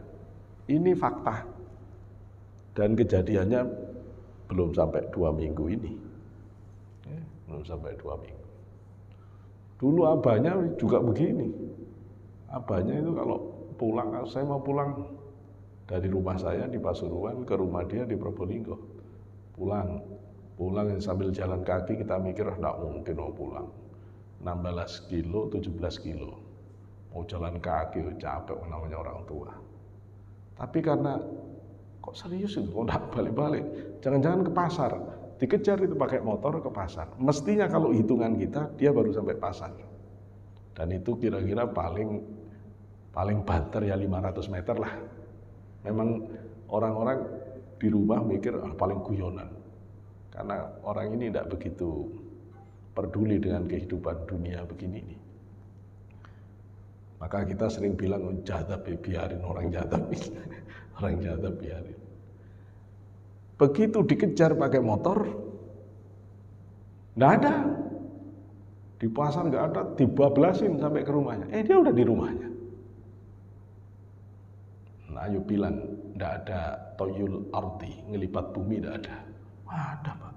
ini fakta. Dan kejadiannya belum sampai 2 minggu ini. Belum sampai 2 minggu. Dulu abahnya juga begini. Abahnya itu kalau pulang, saya mau pulang dari rumah saya di Pasuruan ke rumah dia di Probolinggo. Pulang sambil jalan kaki, kita mikir enggak mungkin mau pulang. 16 kilo, 17 kilo. Mau jalan kaki capek namanya orang tua. Tapi karena kok serius itu, kok enggak balik-balik. Jangan-jangan ke pasar. Dikejar itu pakai motor ke pasar. Mestinya kalau hitungan kita, dia baru sampai pasar. Dan itu kira-kira paling banter ya 500 meter lah. Memang orang-orang di rumah mikir paling guyonan. Karena orang ini tidak begitu peduli dengan kehidupan dunia begini ini. Maka kita sering bilang, jadab biarin orang jadab. Orang jadab biarin. Begitu dikejar pakai motor, nggak ada. Di pasar nggak ada, dibablasin sampai ke rumahnya. Dia udah di rumahnya. Nah, ayo bilang, nggak ada toyul ardi, ngelipat bumi nggak ada. Ada Pak,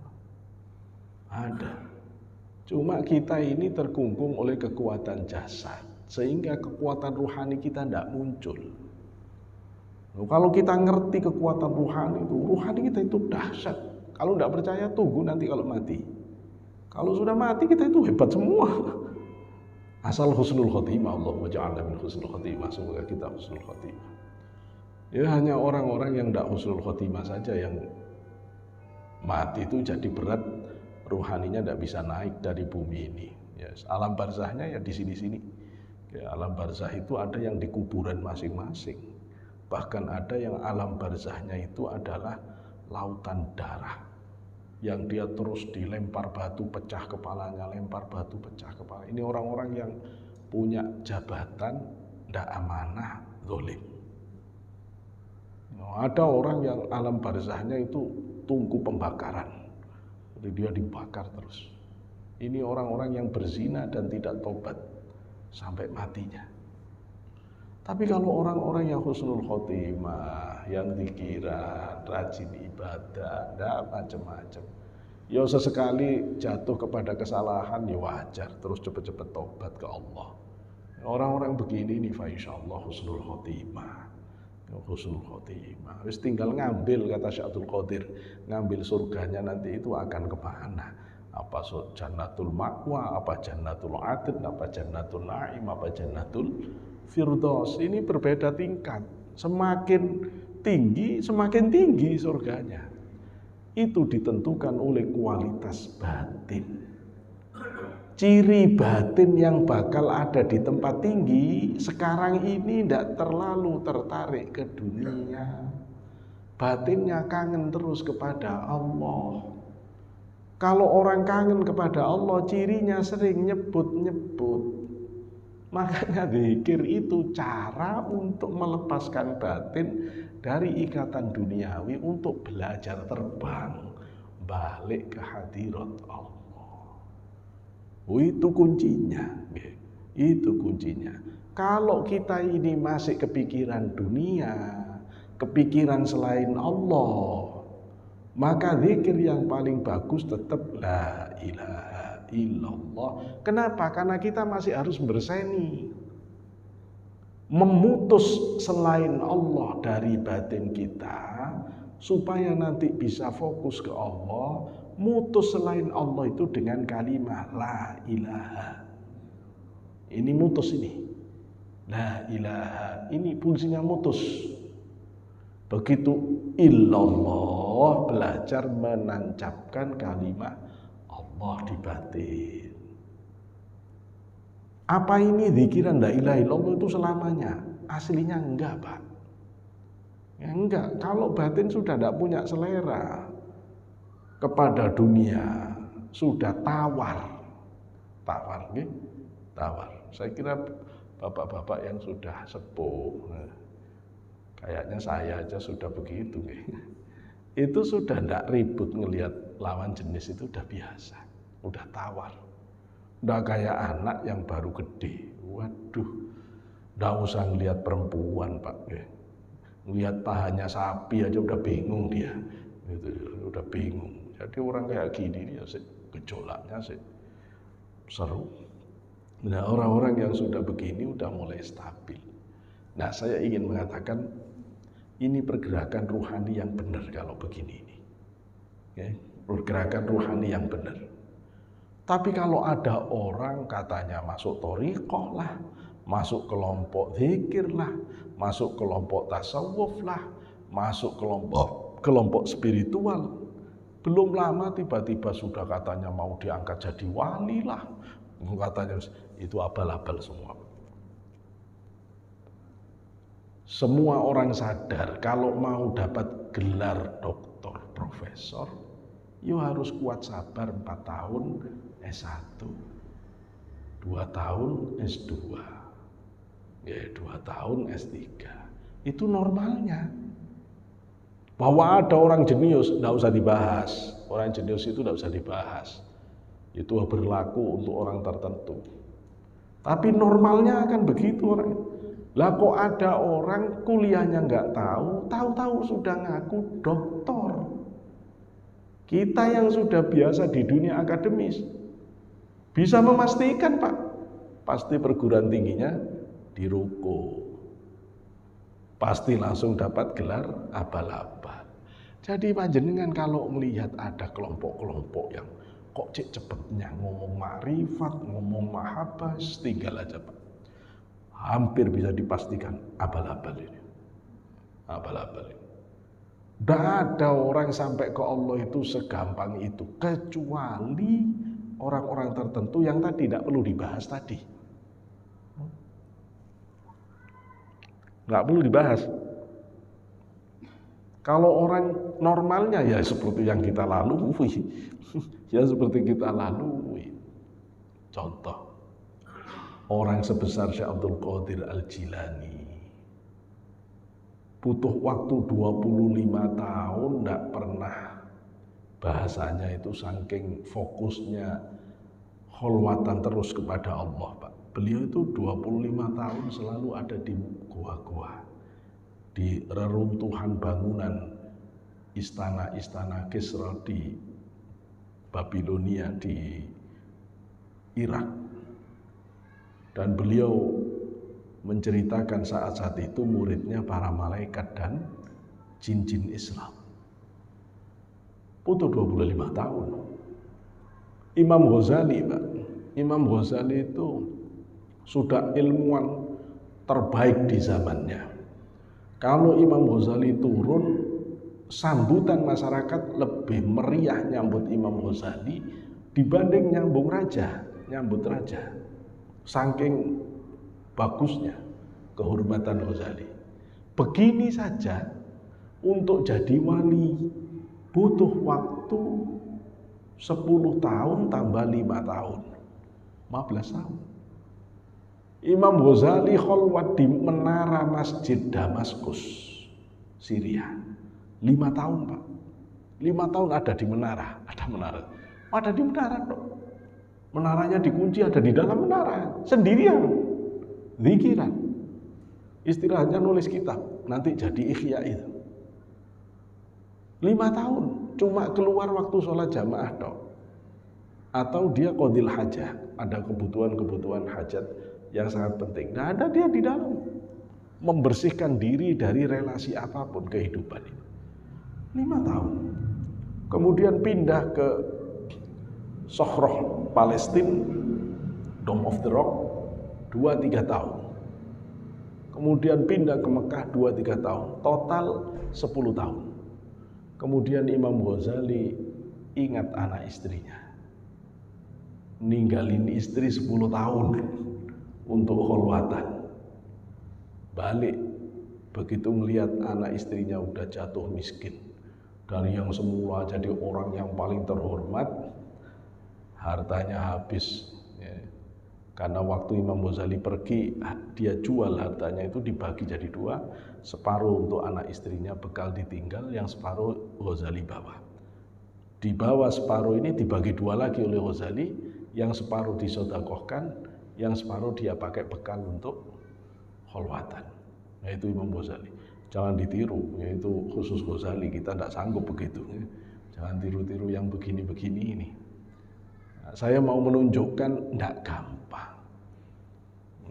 ada. Cuma kita ini terkungkung oleh kekuatan jasad, sehingga kekuatan rohani kita nggak muncul. Kalau kita ngerti kekuatan rohani kita itu dahsyat. Kalau tidak percaya, tunggu nanti kalau mati. Kalau sudah mati, kita itu hebat semua. Asal husnul khotimah, Allahumma ja'alna min husnul khotimah. Semoga kita husnul khotimah. Ya hanya orang-orang yang tidak husnul khotimah saja yang mati itu jadi berat, rohaninya tidak bisa naik dari bumi ini. Ya, alam barzahnya ya di sini-sini. Ya, alam barzah itu ada yang di kuburan masing-masing. Bahkan ada yang alam barzahnya itu adalah lautan darah, yang dia terus dilempar batu pecah kepalanya, lempar batu pecah kepala. Ini orang-orang yang punya jabatan tidak amanah, zalim. Ada orang yang alam barzahnya itu tungku pembakaran, jadi dia dibakar terus. Ini orang-orang yang berzina dan tidak tobat sampai matinya. Tapi kalau orang-orang yang husnul khotimah, yang zikiran, rajin ibadah, enggak macam-macam. Ya sesekali jatuh kepada kesalahan ya wajar, terus cepat-cepat tobat ke Allah. Orang-orang begini nih, insyaallah husnul khotimah. Husnul khotimah. Wis tinggal ngambil, kata Syekh Abdul Qadir, ngambil surganya nanti itu akan kemana? Apa jannatul ma'wa, apa jannatul adn, apa jannatul na'im, apa jannatul firdaus. Ini berbeda tingkat. Semakin tinggi surganya. Itu ditentukan oleh kualitas batin. Ciri batin yang bakal ada di tempat tinggi sekarang ini tidak terlalu tertarik ke dunia. Batinnya kangen terus kepada Allah. Kalau orang kangen kepada Allah, cirinya sering nyebut-nyebut. Makanya zikir itu cara untuk melepaskan batin dari ikatan duniawi untuk belajar terbang balik ke hadirat Allah. Itu kuncinya. Itu kuncinya. Kalau kita ini masih kepikiran dunia, kepikiran selain Allah, maka zikir yang paling bagus tetap la ilaha illallah. Kenapa? Karena kita masih harus berseni, memutus selain Allah dari batin kita, supaya nanti bisa fokus ke Allah. Mutus selain Allah itu dengan kalimat la ilaha. Ini mutus ini. La ilaha. Ini fungsinya mutus. Begitu illallah, belajar menancapkan kalimat Allah di batin. Apa ini zikiran la ilaha illallah itu selamanya? Aslinya enggak, Pak. Ya enggak, kalau batin sudah tidak punya selera kepada dunia, sudah tawar, gitu? Tawar. Saya kira bapak-bapak yang sudah sepuh, kayaknya saya aja sudah begitu, itu sudah tidak ribut ngelihat lawan jenis, itu udah biasa, udah tawar, udah kayak anak yang baru gede. Waduh, tidak usah ngelihat perempuan, Pak, ngelihat pahanya sapi aja udah bingung dia, gitu, udah bingung. Jadi orang kayak gini ya sih, gejolaknya sih seru. Nah, orang-orang yang sudah begini udah mulai stabil. Nah, saya ingin mengatakan ini pergerakan ruhani yang benar kalau begini ini. Ya, pergerakan ruhani yang benar. Tapi kalau ada orang katanya masuk thariqah lah, masuk kelompok zikir lah, masuk kelompok tasawuf lah, masuk kelompok spiritual, belum lama tiba-tiba sudah katanya mau diangkat jadi wali lah, katanya itu abal-abal semua. Semua orang sadar kalau mau dapat gelar doktor, profesor, you harus kuat sabar 4 tahun S1, 2 tahun S2, ya 2 tahun S3. Itu normalnya. Bahwa ada orang jenius, tidak usah dibahas. Orang jenius itu tidak usah dibahas. Itu berlaku untuk orang tertentu. Tapi normalnya akan begitu orang. Lah kok ada orang kuliahnya nggak tahu sudah ngaku doktor. Kita yang sudah biasa di dunia akademis bisa memastikan, Pak, pasti perguruan tingginya di ruko. Pasti langsung dapat gelar abal-abal. Jadi panjenengan kalau melihat ada kelompok-kelompok yang kok cepetnya ngomong ma'rifat, ngomong mahabbah, tinggal aja, Pak. Hampir bisa dipastikan abal-abal ini. Abal-abal ini. Tidak ada orang sampai ke Allah itu segampang itu, kecuali orang-orang tertentu yang tadi tidak perlu dibahas tadi. Nggak perlu dibahas. Kalau orang normalnya ya seperti yang kita lalui, ya seperti kita lalui. Contoh, orang sebesar Syekh Abdul Qadir Al-Jilani butuh waktu 25 tahun tidak pernah bahasanya itu saking fokusnya kholwatan terus kepada Allah, Pak. Beliau itu 25 tahun selalu ada di gua-gua, di reruntuhan bangunan istana-istana Kisra di Babilonia di Irak. Dan beliau menceritakan saat-saat itu muridnya para malaikat dan jin-jin Islam. Butuh 25 tahun. Imam Ghazali, Pak. Imam Ghazali itu sudah ilmuwan terbaik di zamannya. Kalau Imam Ghazali turun, sambutan masyarakat lebih meriah nyambut Imam Ghazali dibanding nyambut raja. Saking bagusnya kehormatan Ghazali. Begini saja untuk jadi wali butuh waktu 10 tahun tambah 5 tahun, 15 tahun. Imam Ghazali kholwat di menara Masjid Damaskus, Syria. 5 tahun, Pak. 5 tahun ada di menara, ada di menara, dok. Menaranya dikunci, ada di dalam menara, sendirian, zikiran. Istirahatnya nulis kitab, nanti jadi ikhya itu. 5 tahun, cuma keluar waktu sholat jamaah, dok. Atau dia qadil hajah, ada kebutuhan-kebutuhan hajat yang sangat penting. Nah, ada dia di dalam membersihkan diri dari relasi apapun kehidupan ini. 5 tahun. Kemudian pindah ke Sohroh Palestina, Dome of the Rock, 2-3 tahun. Kemudian pindah ke Mekah 2-3 tahun, total 10 tahun. Kemudian Imam Ghazali ingat anak istrinya, ninggalin istri 10 tahun untuk kholwatan. Balik, begitu melihat anak istrinya udah jatuh miskin, dari yang semula jadi orang yang paling terhormat, hartanya habis ya. Karena waktu Imam Ghazali pergi, dia jual hartanya itu, dibagi jadi 2, separuh untuk anak istrinya bekal ditinggal, yang separuh Ghazali bawa. Dibawa separuh ini dibagi 2 lagi oleh Ghazali, yang separuh disedekahkan, yang separuh dia pakai bekal untuk kholwatan. Yaitu Imam Ghazali. Jangan ditiru, yaitu khusus Ghazali, kita tidak sanggup begitu. Jangan tiru-tiru yang begini-begini ini. Nah, saya mau menunjukkan tidak gampang.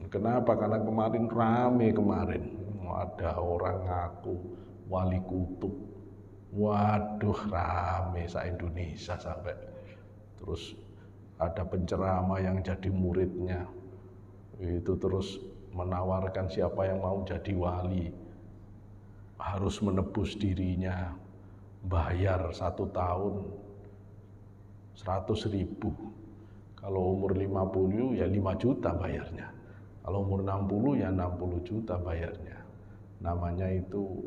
Kenapa? Karena kemarin rame ada orang ngaku wali kutub. Waduh, rame se-Indonesia sampai. Terus ada penceramah yang jadi muridnya, itu terus menawarkan siapa yang mau jadi wali harus menebus dirinya, bayar 1 tahun 100.000. Kalau umur 50 ya 5 juta bayarnya, kalau umur 60 ya 60 juta bayarnya. Namanya itu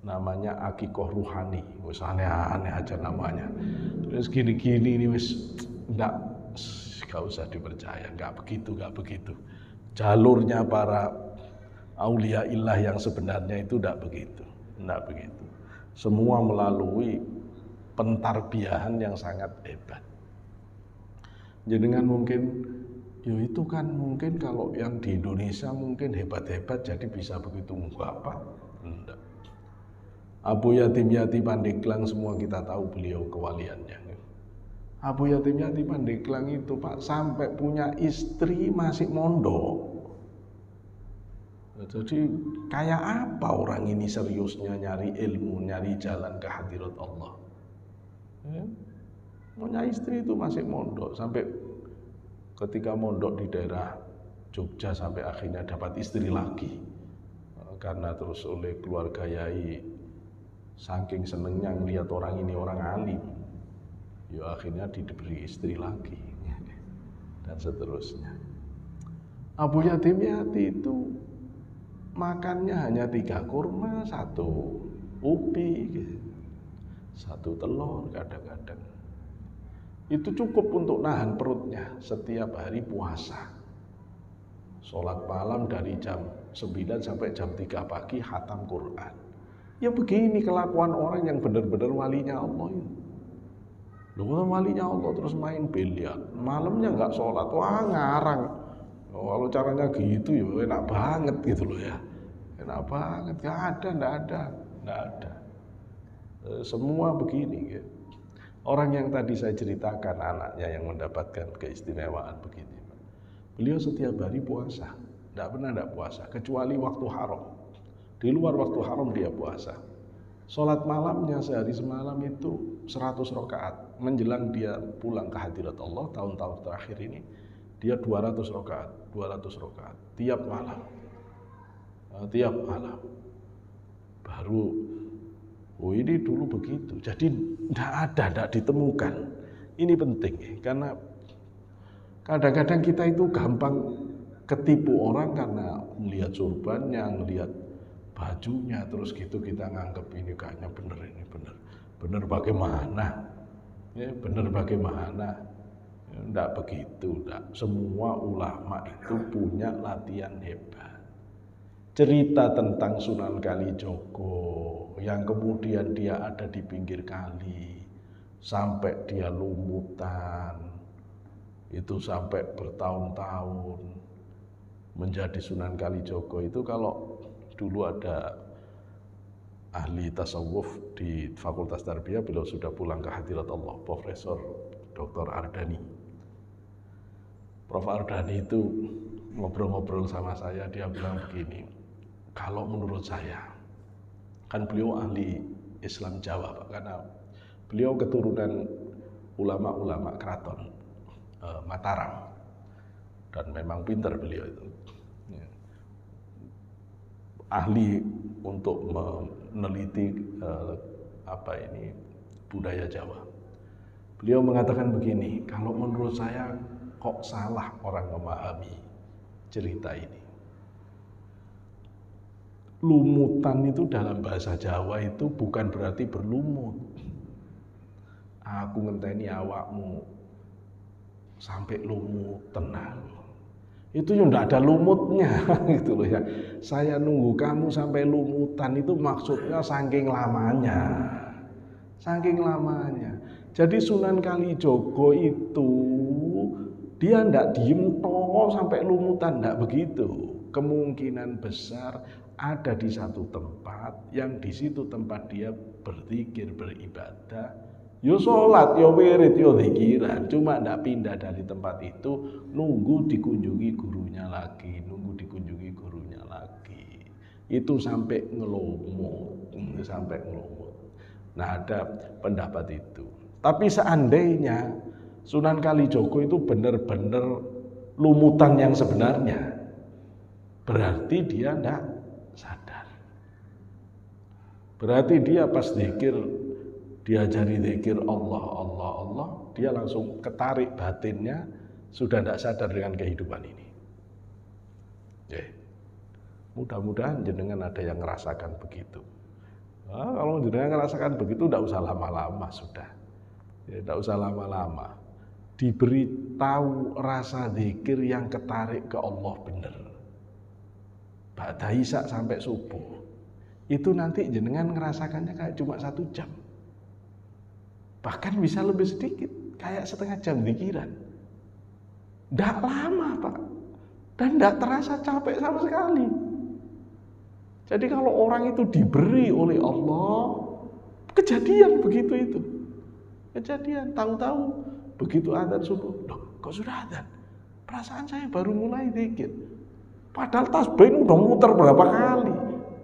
namanya akikoh ruhani, wis aneh-aneh aja namanya. Terus gini-gini ini wis enggak usah dipercaya, enggak begitu. Jalurnya para aulia ilah yang sebenarnya itu enggak begitu. Semua melalui pentarbiahan yang sangat hebat. Jenengan mungkin itu kan mungkin kalau yang di Indonesia mungkin hebat-hebat jadi bisa begitu, enggak apa? Enggak. Abu Yatim Pandeglang semua kita tahu beliau kewaliannya. Abu Yatim Pandeglang itu Pak sampai punya istri masih mondok. Jadi kayak apa orang ini seriusnya nyari ilmu, nyari jalan ke hadirat Allah. Punya istri itu masih mondok, sampai ketika mondok di daerah Jogja sampai akhirnya dapat istri lagi. Karena terus oleh keluarga Yai saking senengnya melihat orang ini orang alim, ya akhirnya diberi istri lagi dan seterusnya. Abu Yatim itu makannya hanya 3 kurma, 1 ubi, 1 telur kadang-kadang. Itu cukup untuk nahan perutnya setiap hari puasa. Sholat malam dari jam 9 sampai jam 3 pagi khatam Quran. Ya begini kelakuan orang yang benar-benar walinya Allah itu. Loh, walinya Allah terus main biliar, malamnya nggak sholat, wah ngarang. Kalau caranya gitu ya enak banget gitu loh ya, enak banget. Nggak ada. Semua begini. Gitu. Orang yang tadi saya ceritakan anaknya yang mendapatkan keistimewaan begini, beliau setiap hari puasa, nggak pernah nggak puasa kecuali waktu haram. Di luar waktu haram dia puasa. Sholat malamnya sehari semalam itu 100 rakaat. Menjelang dia pulang ke hadirat Allah tahun-tahun terakhir ini, dia 200 rakaat tiap malam. Baru ini dulu begitu. Jadi tidak ditemukan. Ini penting karena kadang-kadang kita itu gampang ketipu orang karena melihat surbannya, melihat bajunya, terus gitu kita nganggep ini kayaknya bener, ini bener bagaimana ya, bener bagaimana ya, enggak begitu, enggak. Semua ulama itu punya latihan hebat. Cerita tentang Sunan Kalijogo yang kemudian dia ada di pinggir kali sampai dia lumutan, itu sampai bertahun-tahun menjadi Sunan Kalijogo. Itu kalau dulu ada ahli tasawuf di Fakultas Tarbiyah, beliau sudah pulang ke hadirat Allah, Profesor Dr. Ardani. Prof. Ardani itu ngobrol-ngobrol sama saya, dia bilang begini, kalau menurut saya, kan beliau ahli Islam Jawa Pak, karena beliau keturunan ulama-ulama keraton Mataram. Dan memang pintar beliau itu. Ya. Ahli untuk meneliti budaya Jawa. Beliau mengatakan begini, kalau menurut saya kok salah orang memahami cerita ini. Lumutan itu dalam bahasa Jawa itu bukan berarti berlumut. Aku ngenteni awakmu sampai lumut tenang. Itu yang tidak ada lumutnya gitu loh ya. Saya nunggu kamu sampai lumutan itu maksudnya saking lamanya. Saking lamanya. Jadi Sunan Kalijogo itu dia tidak diem toh sampai lumutan, tidak begitu. Kemungkinan besar ada di satu tempat yang di situ tempat dia berzikir, beribadah, yo sholat, yo wirid, yo zikiran, cuma tidak pindah dari tempat itu, nunggu dikunjungi gurunya lagi, itu sampai ngelumut. Nah, ada pendapat itu. Tapi seandainya Sunan Kalijogo itu benar-benar lumutan yang sebenarnya, berarti dia tidak sadar. Berarti dia pas zikir, diajari zikir Allah, dia langsung ketarik batinnya, sudah tidak sadar dengan kehidupan ini. Mudah-mudahan jenengan ada yang merasakan begitu. Nah, kalau jenengan merasakan begitu, tidak usah lama-lama sudah. Tidak usah lama-lama. Diberitahu rasa zikir yang ketarik ke Allah benar. Ba'da isya sampai subuh. Itu nanti jenengan ngerasakannya kayak cuma 1 jam. Bahkan bisa lebih sedikit, kayak setengah jam zikiran. Tidak lama Pak. Dan tidak terasa capek sama sekali. Jadi kalau orang itu diberi oleh Allah, kejadian begitu itu. Kejadian, tahu-tahu begitu adzan subuh, loh kok sudah adzan? Perasaan saya baru mulai zikir. Padahal tasbih udah muter berapa kali.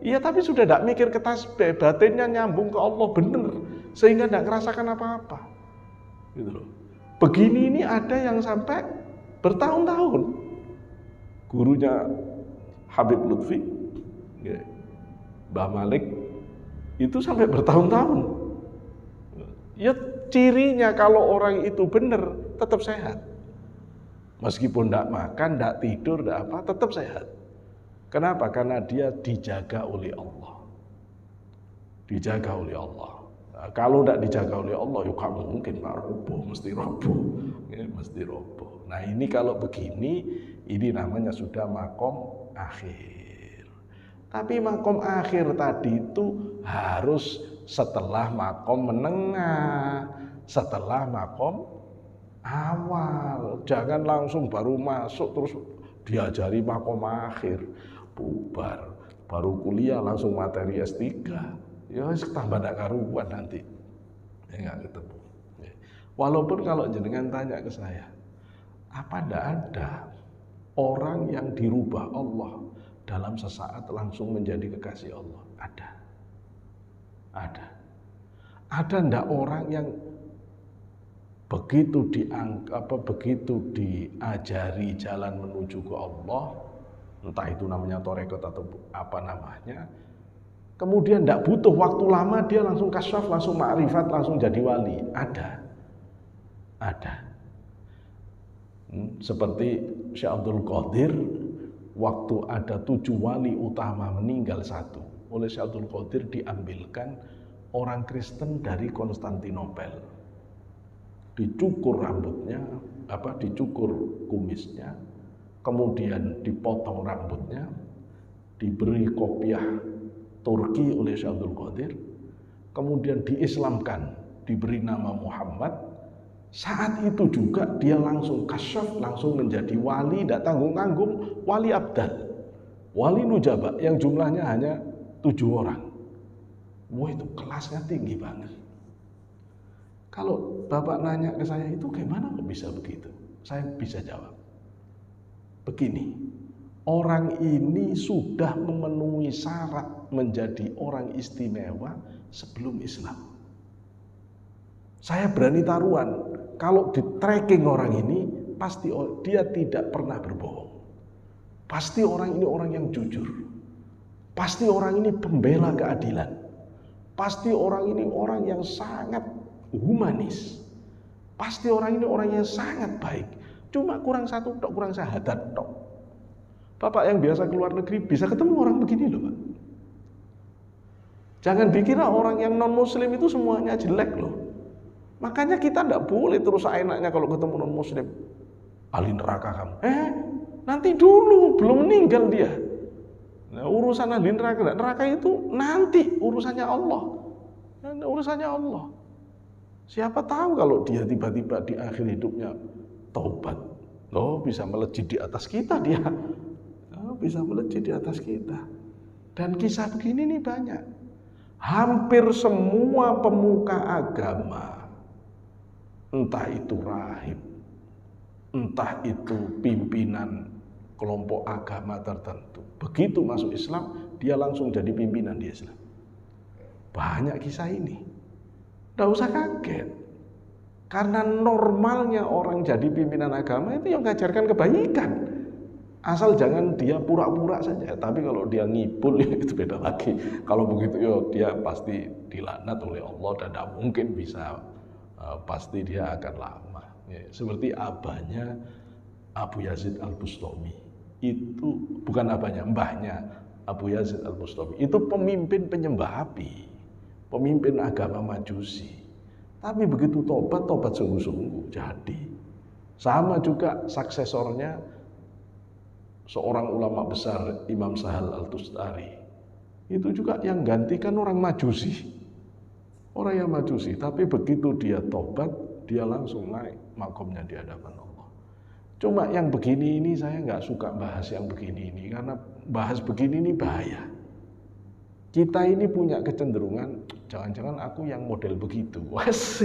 Iya, tapi sudah tidak mikir ke tasbih, batinnya nyambung ke Allah bener, sehingga tidak merasakan apa-apa. Gitu loh. Begini ini ada yang sampai bertahun-tahun. Gurunya Habib Lutfi, Mbah Malik, itu sampai bertahun-tahun. Ya cirinya kalau orang itu benar, tetap sehat. Meskipun tidak makan, tidak tidur, tidak apa, tetap sehat. Kenapa? Karena dia dijaga oleh Allah. Dijaga oleh Allah. Nah, kalau tidak dijaga oleh Allah, ya kamu mungkin Pak roboh, mesti roboh. Ya, mesti roboh. Nah ini kalau begini, ini namanya sudah makom akhir. Tapi makom akhir tadi itu harus setelah makom menengah, setelah makom awal. Jangan langsung baru masuk terus diajari makom akhir, bubar. Baru kuliah langsung materi S3. Ya tambah tidak karuan nanti. Ya nggak ketemu. Walaupun kalau jenengan tanya ke saya, apa tidak ada orang yang dirubah Allah dalam sesaat langsung menjadi kekasih Allah? Ada. Ada. Ada ndak orang yang begitu diajari jalan menuju ke Allah, entah itu namanya tarekat atau apa namanya, kemudian ndak butuh waktu lama dia langsung kasyaf, langsung ma'rifat, langsung jadi wali? Ada. Ada. Seperti Syekh Abdul Qadir, waktu ada 7 wali utama meninggal 1, oleh Syekh Abdul Qadir diambilkan orang Kristen dari Konstantinopel, dicukur rambutnya, dicukur kumisnya, kemudian dipotong rambutnya, diberi kopiah Turki oleh Syekh Abdul Qadir, kemudian diislamkan, diberi nama Muhammad. Saat itu juga dia langsung kasyaf, langsung menjadi wali, tidak tanggung-tanggung, wali abdal, wali nujaba yang jumlahnya hanya 7 orang. Wah, itu kelasnya tinggi banget. Kalau Bapak nanya ke saya, itu gimana kok bisa begitu? Saya bisa jawab. Begini, orang ini sudah memenuhi syarat menjadi orang istimewa sebelum Islam. Saya berani taruhan, kalau di tracking orang ini, pasti dia tidak pernah berbohong. Pasti orang ini orang yang jujur. Pasti orang ini pembela keadilan. Pasti orang ini orang yang sangat humanis. Pasti orang ini orang yang sangat baik. Cuma kurang satu tok, kurang syahadat tok. Bapak yang biasa keluar negeri bisa ketemu orang begini loh, Pak. Jangan dikira orang yang non muslim itu semuanya jelek loh. Makanya kita tidak boleh terus enaknya kalau ketemu non muslim. Ahli neraka kamu. Nanti dulu, belum meninggal dia. Nah, urusan ahli neraka itu nanti urusannya Allah. Urusannya Allah. Siapa tahu kalau dia tiba-tiba di akhir hidupnya taubat. Bisa melejit di atas kita dia. Bisa melejit di atas kita. Dan kisah begini nih banyak. Hampir semua pemuka agama, entah itu rahib, entah itu pimpinan kelompok agama tertentu, begitu masuk Islam, dia langsung jadi pimpinan di Islam. Banyak kisah ini. Tidak usah kaget. Karena normalnya orang jadi pimpinan agama itu yang mengajarkan kebaikan. Asal jangan dia pura-pura saja. Tapi kalau dia ngibul itu beda lagi. Kalau begitu dia pasti dilaknat oleh Allah dan tidak mungkin bisa, pasti dia akan lama. Seperti abahnya Abu Yazid Al-Bustami. Itu bukan abahnya, mbahnya Abu Yazid Al-Bustami. Itu pemimpin penyembah api, pemimpin agama Majusi. Tapi begitu tobat sungguh-sungguh jadi. Sama juga suksesornya seorang ulama besar, Imam Sahal Al-Tustari. Itu juga yang gantikan orang Majusi. Orang yang Majusi, tapi begitu dia tobat, dia langsung naik makomnya di hadapan Allah. Cuma yang begini ini saya nggak suka bahas yang begini ini, karena bahas begini ini bahaya. Kita ini punya kecenderungan, jangan-jangan aku yang model begitu,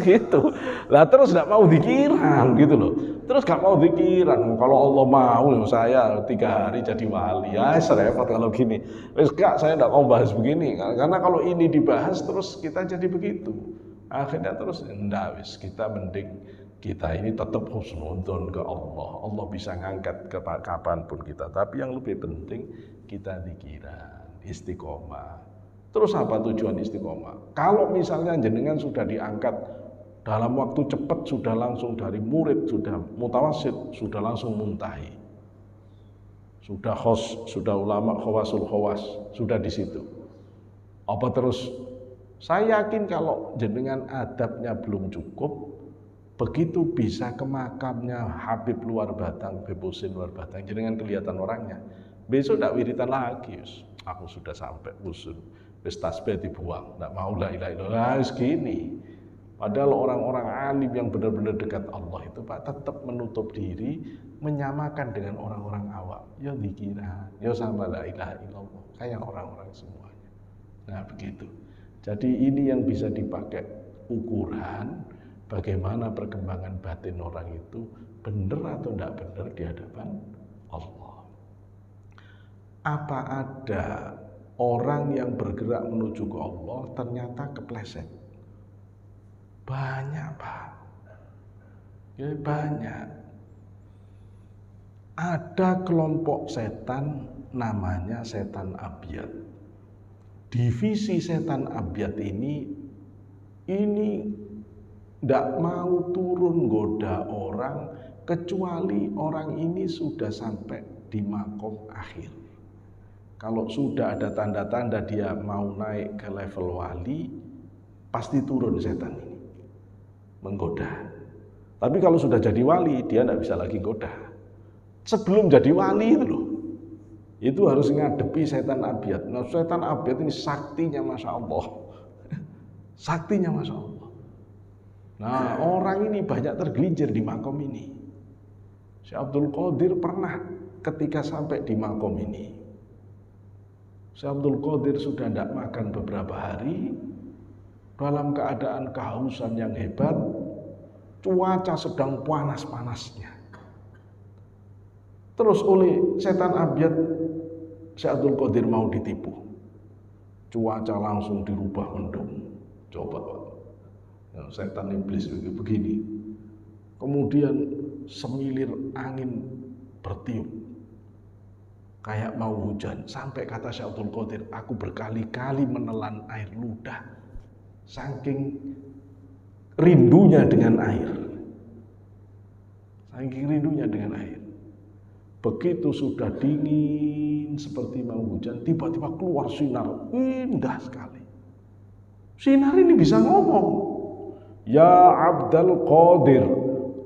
gitu. Lah terus nggak mau dikiran gitu loh. Terus nggak mau dikiran. Kalau Allah mau, saya 3 hari jadi wali. Repot kalau gini. Wes Kak, saya nggak mau bahas begini. Karena kalau ini dibahas terus kita jadi begitu. Akhirnya terus enggak, wis kita mending kita ini tetap husnudzon ke Allah. Allah bisa ngangkat kapanpun kita. Tapi yang lebih penting kita dikiran, istiqomah. Terus apa tujuan istiqomah? Kalau misalnya jenengan sudah diangkat dalam waktu cepat, sudah langsung dari murid, sudah mutawasid, sudah langsung muntahi. Sudah sudah ulama khawasul khawas, sudah di situ. Apa terus? Saya yakin kalau jenengan adabnya belum cukup, begitu bisa ke makamnya Habib Luar Batang, Bebusin Luar Batang, jenengan kelihatan orangnya. Besok tidak wiritan lagi, aku sudah sampai usun. Wis tasbih dibuang, enggak mau la ilaha illallah, segini. Padahal orang-orang alim yang benar-benar dekat Allah itu Pak tetap menutup diri, menyamakan dengan orang-orang awam. Ya dikira, ya sama la ilaha illallah, kayak orang-orang semuanya. Nah begitu. Jadi ini yang bisa dipakai ukuran bagaimana perkembangan batin orang itu benar atau tidak benar di hadapan Allah. Apa ada orang yang bergerak menuju ke Allah ternyata kepleset? Banyak Pak, ya banyak. Ada kelompok setan namanya setan abyad. Divisi setan abyad ini tidak mau turun goda orang kecuali orang ini sudah sampai di makom akhir. Kalau sudah ada tanda-tanda dia mau naik ke level wali, pasti turun setan ini, menggoda. Tapi kalau sudah jadi wali, dia tidak bisa lagi goda. Sebelum jadi wali itu loh, itu harus ngadepi setan abyad. Nah setan abyad ini saktinya Masya Allah. Saktinya Masya Allah. Nah orang ini banyak tergelincir di makom ini. Syekh Abdul Qadir pernah ketika sampai di makom ini, Syekh Abdul Qadir sudah tidak makan beberapa hari, dalam keadaan kehausan yang hebat, cuaca sedang panas-panasnya. Terus oleh setan abyad, Syekh Abdul Qadir mau ditipu. Cuaca langsung dirubah mendung. Coba Pak, setan iblis begini. Kemudian semilir angin bertiup kayak mau hujan. Sampai kata Syekh Abdul Qadir, aku berkali-kali menelan air ludah saking rindunya dengan air. Saking rindunya dengan air. Begitu sudah dingin seperti mau hujan, tiba-tiba keluar sinar indah sekali. Sinar ini bisa ngomong. Ya Abdul Qadir,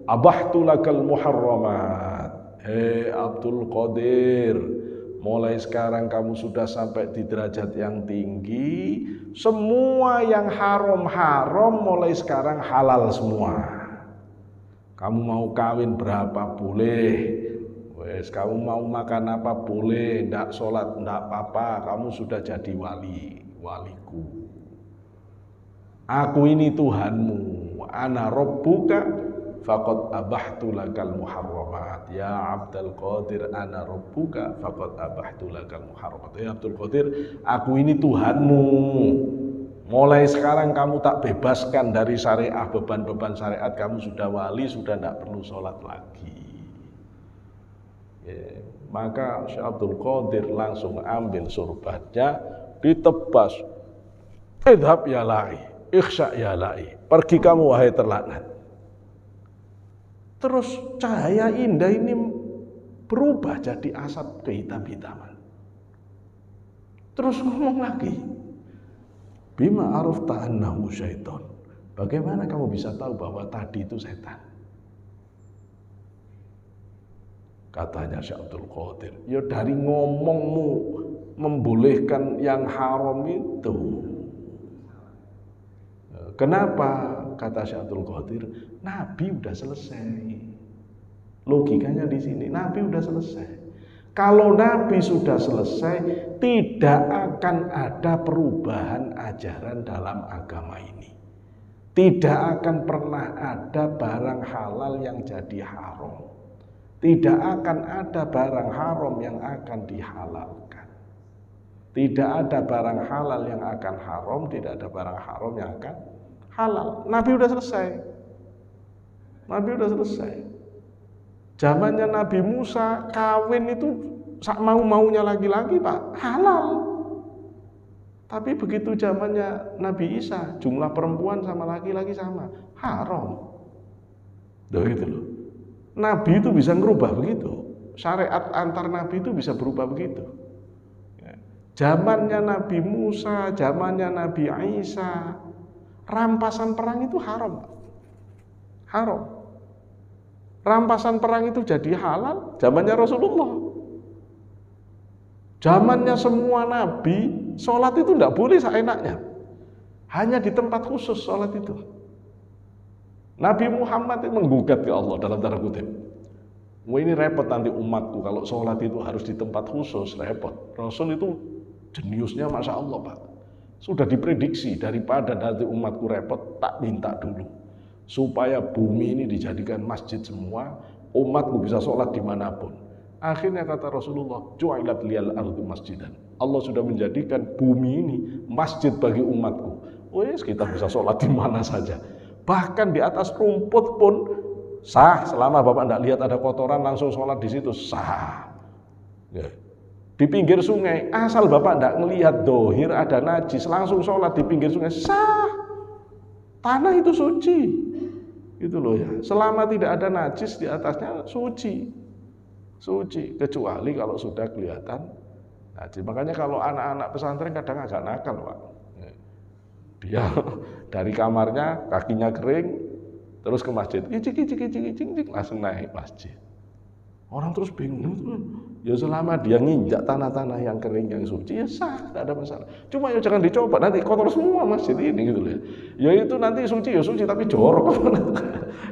abahtu lakal muharramat. Hei Abdul Qadir, mulai sekarang kamu sudah sampai di derajat yang tinggi. Semua yang haram-haram mulai sekarang halal semua. Kamu mau kawin berapa boleh. Wes, kamu mau makan apa boleh. Ndak sholat ndak apa-apa. Kamu sudah jadi waliku. Aku ini Tuhanmu. Ana rabbuka faqad abahtu lakal muharramat. Ya Abdul Qadir, ana rabbuka faqad abahtu lakal muharramat. Ya Abdul Qadir, aku ini Tuhanmu. Mulai sekarang kamu tak bebaskan dari syariat, beban-beban syariat. Kamu sudah wali, sudah tidak perlu sholat lagi. Ya, maka Syekh Abdul Qadir langsung ambil surbatnya, ditebas. Idhab ya la'i, ikhsya ya la'i. Pergi kamu wahai terlaknat. Terus cahaya indah ini berubah jadi asap kehitam-hitaman. Terus ngomong lagi, bima arafta annahu syaiton. Bagaimana kamu bisa tahu bahwa tadi itu setan? Katanya Syekh Abdul Qadir, ya dari ngomongmu membolehkan yang haram itu. Kenapa? Kata Syekh Abdul Qadir, Nabi udah selesai. Logikanya di sini, Nabi udah selesai. Kalau Nabi sudah selesai, tidak akan ada perubahan ajaran dalam agama ini. Tidak akan pernah ada barang halal yang jadi haram. Tidak akan ada barang haram yang akan dihalalkan. Tidak ada barang halal yang akan haram, tidak ada barang haram yang akan halal. Nabi udah selesai. Nabi udah selesai. Zamannya Nabi Musa kawin itu mau-maunya laki-laki, Pak, halal. Tapi begitu zamannya Nabi Isa, jumlah perempuan sama laki-laki sama, haram. Loh gitu loh. Nabi itu bisa ngerubah begitu. Syariat antar Nabi itu bisa berubah begitu. Zamannya Nabi Musa, zamannya Nabi Isa, rampasan perang itu haram. Haram. Rampasan perang itu jadi halal zamannya Rasulullah. Zamannya semua Nabi, sholat itu tidak boleh seenaknya. Hanya di tempat khusus sholat itu. Nabi Muhammad itu menggugat ke Allah dalam tanda kutip. Wah, ini repot nanti umatku kalau sholat itu harus di tempat khusus, repot. Rasul itu jeniusnya Masya Allah, Pak. Sudah diprediksi daripada nanti umatku repot, tak minta dulu. Supaya bumi ini dijadikan masjid semua, umatku bisa sholat dimanapun. Akhirnya kata Rasulullah, ju'ilat liyal ardu masjidan. Allah sudah menjadikan bumi ini masjid bagi umatku. Wes, kita bisa sholat di mana saja. Bahkan di atas rumput pun sah, selama Bapak tidak lihat ada kotoran langsung sholat di situ sah. Ya. Di pinggir sungai, asal Bapak tidak melihat dohir ada najis, langsung sholat di pinggir sungai sah. Tanah itu suci, gitu loh ya. Selama tidak ada najis di atasnya suci, suci. Kecuali kalau sudah kelihatan najis. Makanya kalau anak-anak pesantren kadang agak nakal, Pak. Dia dari kamarnya kakinya kering terus ke masjid, icik, langsung naik masjid. Orang terus bingung. Ya selama dia nginjak tanah-tanah yang kering yang suci ya sah, tidak ada masalah. Cuma ya jangan dicoba, nanti kotor semua masjid ini gitu loh. Ya itu nanti suci ya suci tapi jorok.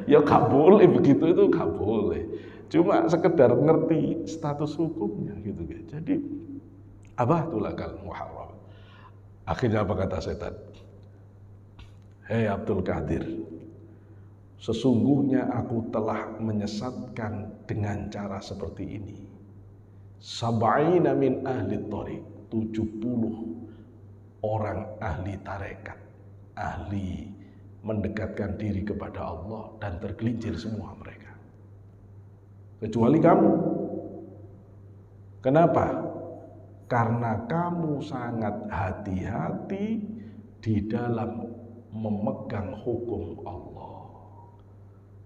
Ya gak boleh begitu, itu gak boleh. Cuma sekedar ngerti status hukumnya gitu. Jadi abah tulakal muharram. Akhirnya apa kata setan? Hei Abdul Qadir, sesungguhnya aku telah menyesatkan dengan cara seperti ini. Sab'ina min ahli thariq, 70 orang ahli tarekat, ahli mendekatkan diri kepada Allah dan tergelincir semua mereka. kecuali kamu. Kenapa? Karena kamu sangat hati-hati di dalam memegang hukum Allah.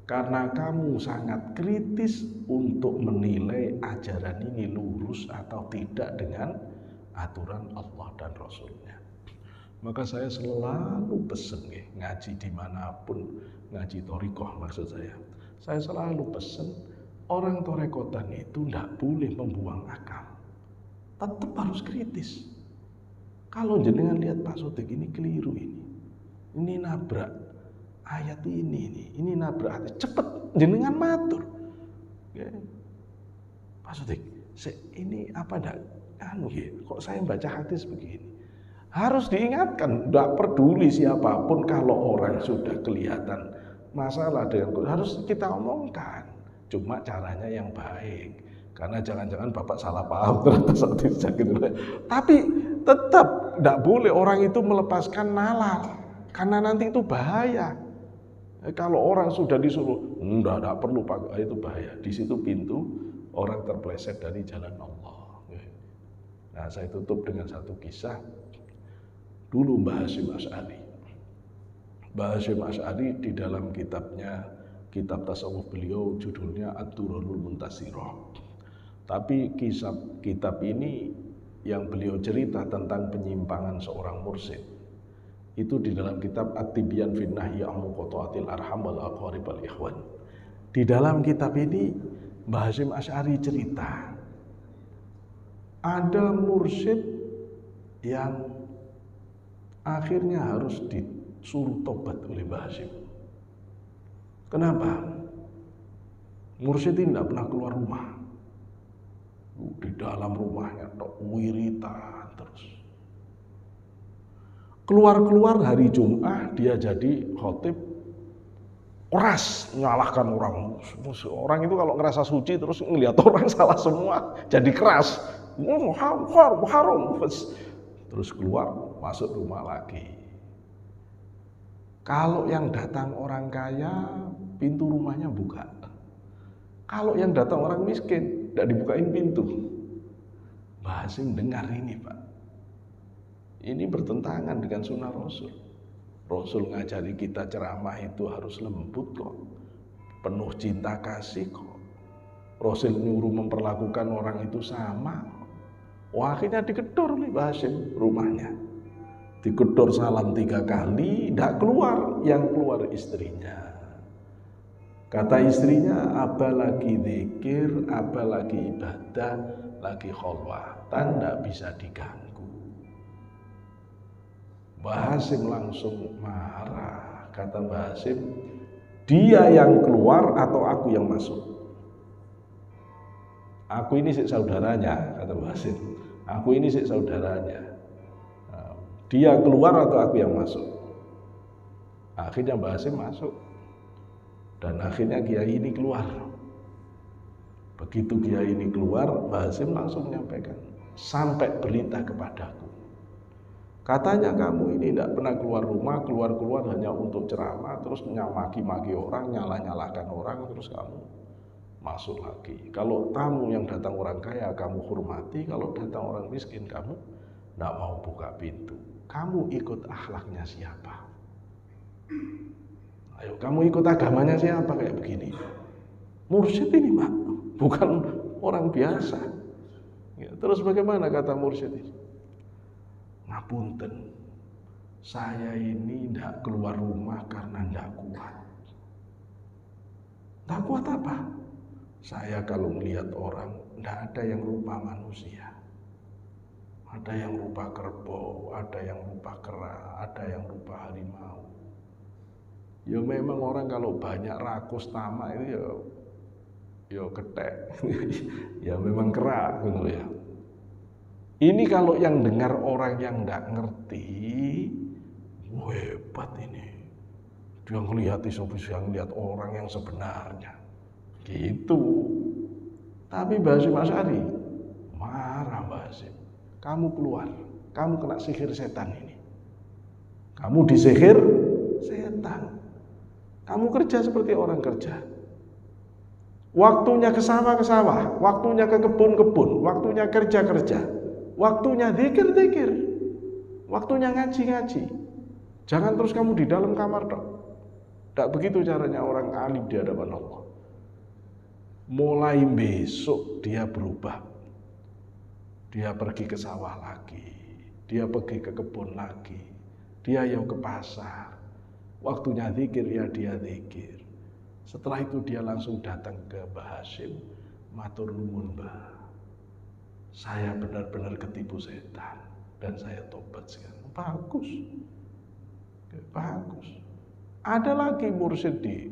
Karena kamu sangat kritis untuk menilai ajaran ini lurus atau tidak dengan aturan Allah dan Rasulnya. Maka saya selalu pesen ngaji dimanapun, ngaji torikoh maksud saya. Saya selalu pesen orang torekotan itu tidak boleh membuang akal. Tetap harus kritis. Kalau jenengan lihat Pak Sodik ini keliru ini nabrak ayat ini nabrak ayat, cepet jenengan matur. Ya. Pak Sodik, ini apa enggak? Kok saya baca hadis begini? Harus diingatkan, tidak peduli siapapun kalau orang sudah kelihatan masalah dengan harus kita omongkan. Cuma caranya yang baik. Karena jangan-jangan Bapak salah paham ternyata saat itu sakit. Tapi tetap tidak boleh orang itu melepaskan nalar. Karena nanti itu bahaya. Kalau orang sudah disuruh, tidak perlu Pak, itu bahaya. Di situ pintu orang terpeleset dari jalan Allah. Nah, saya tutup dengan satu kisah. Dulu Mbah Hasyim Asy'ari. Mbah Hasyim Asy'ari di dalam kitabnya, kitab tasawuf beliau judulnya Ad-Durarul Muntasirah. Tapi kitab ini yang beliau cerita tentang penyimpangan seorang mursyid. Itu di dalam kitab At-Tibyan fi Nahyi an Muqata'atil Arham wal Aqarib al Ikhwan. Di dalam kitab ini Mbah Hasyim Asy'ari cerita ada mursyid yang akhirnya harus disuruh tobat oleh Mbah Hasyim. Kenapa? Mursyid ini tidak pernah keluar rumah. Di dalam rumahnya tok wiritan terus. Keluar-keluar hari Jumat dia jadi khotib, keras nyalahkan orang. Orang itu kalau ngerasa suci terus ngelihat orang salah semua, jadi keras. Haram. Terus keluar, masuk rumah lagi. Kalau yang datang orang kaya, pintu rumahnya buka. Kalau yang datang orang miskin, tidak dibukain pintu. Mbah Hasyim dengar ini Pak. Ini bertentangan dengan sunnah Rasul. Rasul ngajari kita ceramah itu harus lembut kok. Penuh cinta kasih kok. Rasul nyuruh memperlakukan orang itu sama. Wah, akhirnya digedor oleh Mbah Hasyim rumahnya. Digedor salam 3 kali, tidak keluar. Yang keluar istrinya. Kata istrinya, apalagi zikir, apalagi ibadah, lagi kholwatan, tidak bisa diganggu. Mbah Hasyim langsung marah. Kata Mbah Hasyim, dia yang keluar atau aku yang masuk? Aku ini sih saudaranya, kata Mbah Hasyim. Aku ini sih saudaranya. Dia keluar atau aku yang masuk? Akhirnya Mbah Hasyim masuk. Dan akhirnya kiai ini keluar. Begitu kiai ini keluar, Mbah Hasyim langsung menyampaikan, sampai berita kepadaku. Katanya kamu ini tidak pernah keluar rumah, keluar hanya untuk ceramah, terus maki-maki orang, nyalahkan orang, terus kamu masuk lagi. Kalau tamu yang datang orang kaya, kamu hormati. Kalau datang orang miskin, kamu tidak mau buka pintu. Kamu ikut akhlaknya siapa? Ayo, kamu ikut agamanya siapa kayak begini? Mursyid ini Pak, bukan orang biasa. Ya, terus bagaimana kata mursyid ini? Ngapunten, saya ini tidak keluar rumah karena tidak kuat. Tidak kuat apa? Saya kalau melihat orang, tidak ada yang rupa manusia. Ada yang rupa kerbau, ada yang rupa kera, ada yang rupa harimau. Ya memang orang kalau banyak rakus tamak itu ya ketek. Ya memang kera gitu ya. Ini kalau yang dengar orang yang tidak ngerti, hebat ini. Dia ngelihat yang lihat orang yang sebenarnya. Gitu. Tapi Mbah Hasyim Asy'ari marah Mbah Hasyim. Kamu keluar, kamu kena sihir setan ini. Kamu disihir setan. Kamu kerja seperti orang kerja. Waktunya ke sawah, waktunya ke kebun, waktunya kerja, waktunya zikir, waktunya ngaji. Jangan terus kamu di dalam kamar dok. Tidak begitu caranya orang alim di hadapan Allah. Mulai besok dia berubah. Dia pergi ke sawah lagi, dia pergi ke kebun lagi, dia yang ke pasar. Waktunya zikir ya dia zikir. Setelah itu dia langsung datang ke Mbah Hasyim, matur nuwun Mbah. Saya benar-benar ketipu setan dan saya tobat sekarang. Bagus. Bagus. Ada lagi mursyid di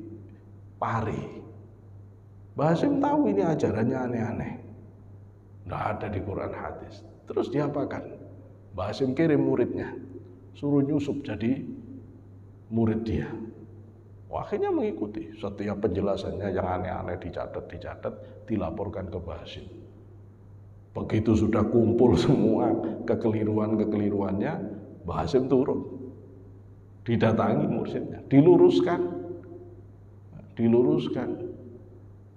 Pari. Mbah Hasyim tahu ini ajarannya aneh-aneh. Tidak ada di Quran hadis. Terus diapakan? Mbah Hasyim kirim muridnya, suruh nyusup jadi murid dia. Akhirnya mengikuti setiap penjelasannya yang aneh-aneh dicatat, dilaporkan ke Mbah Hasyim. Begitu sudah kumpul semua kekeliruannya, Mbah Hasyim turun. Didatangi mursyidnya, diluruskan.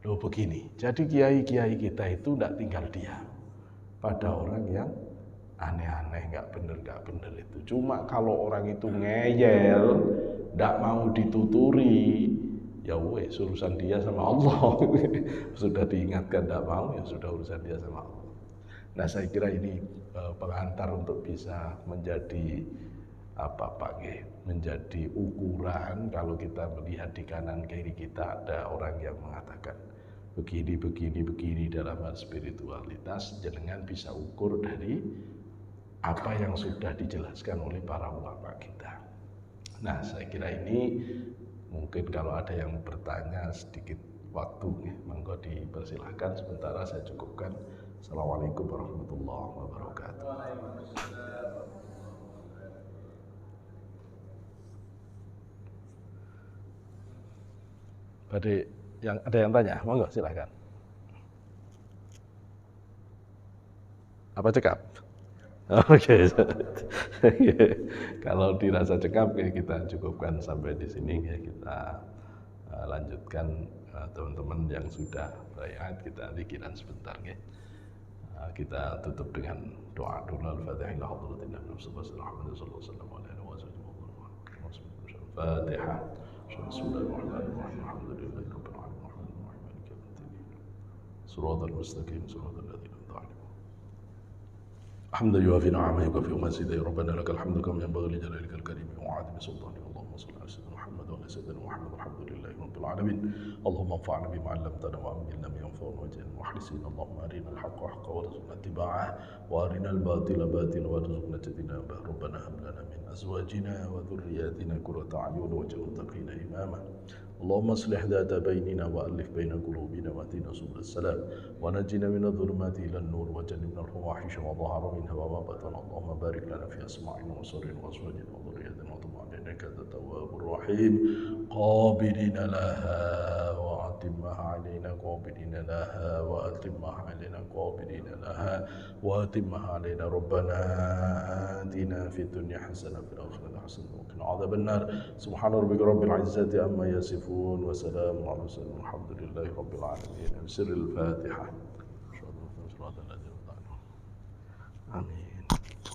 Loh begini, jadi kiai-kiai kita itu tidak tinggal diam pada orang yang aneh-aneh, nggak bener itu. Cuma kalau orang itu ngeyel, tidak mau dituturi, ya wes urusan dia sama Allah. Sudah diingatkan tidak mau, ya sudah urusan dia sama Allah. Nah saya kira ini pengantar untuk bisa menjadi menjadi ukuran. Kalau kita melihat di kanan kiri kita ada orang yang mengatakan begini dalam hal spiritualitas, jenengan bisa ukur dari apa yang sudah dijelaskan oleh para ulama kita. Nah saya kira ini mungkin kalau ada yang bertanya sedikit waktu, monggo dipersilahkan. Sementara saya cukupkan. Assalamualaikum warahmatullahi wabarakatuh. Ada yang tanya, monggo silakan. Apa cekap? Oke. Kalau dirasa cekap ya kita cukupkan sampai di sini ya, kita lanjutkan. Teman-teman yang sudah baiat kita zikiran sebentar ya. Kita tutup dengan doa dulu. Al-Fatihah. Al-Fatihah. Bismillahirrahmanirrahim. Alhamdulillahi rabbil alamin. Shiratal mustaqim, shiratal ladzina an'amta 'alaihim. Hamdan yuwafi ni'amahu wa yukafi mazidahu. Rabbana lakal hamdu kama yanbaghi li jalalikal karim wa 'azimi sultanik. Allahumma shalli 'ala sayyidina Muhammad wa 'ala sayyidina Muhammad. Alhamdulillahi rabbil alamin. Allahumma anfa'na bima 'allamtana wa 'allimna ma yanfa'una waj'alna mukhlisin. Allahumma arina al-haqqa haqqan warzuqna ittiba'ahu wa arina al-batila batilan warzuqna ijtinabah. Rabbana hab lana min azwajina wa dhurriyyatina qurrata a'yun waj'alna muttaqina imama. اللهم اصلح ذات بيننا وألف بين قلوبنا واهدنا سبل السلام ونجنا من الظلمات إلى النور وجنبنا الفواحش وظهر منها وما بطن. اللهم بارك لنا في أسماعنا وأبصارنا وأزواجنا وذرياتنا وتب علينا إنك أنت التواب الرحيم. قابلين لها وأتمها علينا قابلين لها وأتمها علينا قابلين لها وأتمها علينا. ربنا آتنا في الدنيا حسنة وفي الآخرة حسنة وقنا عذاب النار. سبحان ربك رب العزة عما يصفون وسلام على المرسلين والحمد لله رب العالمين. بسر الفاتحة. آمين.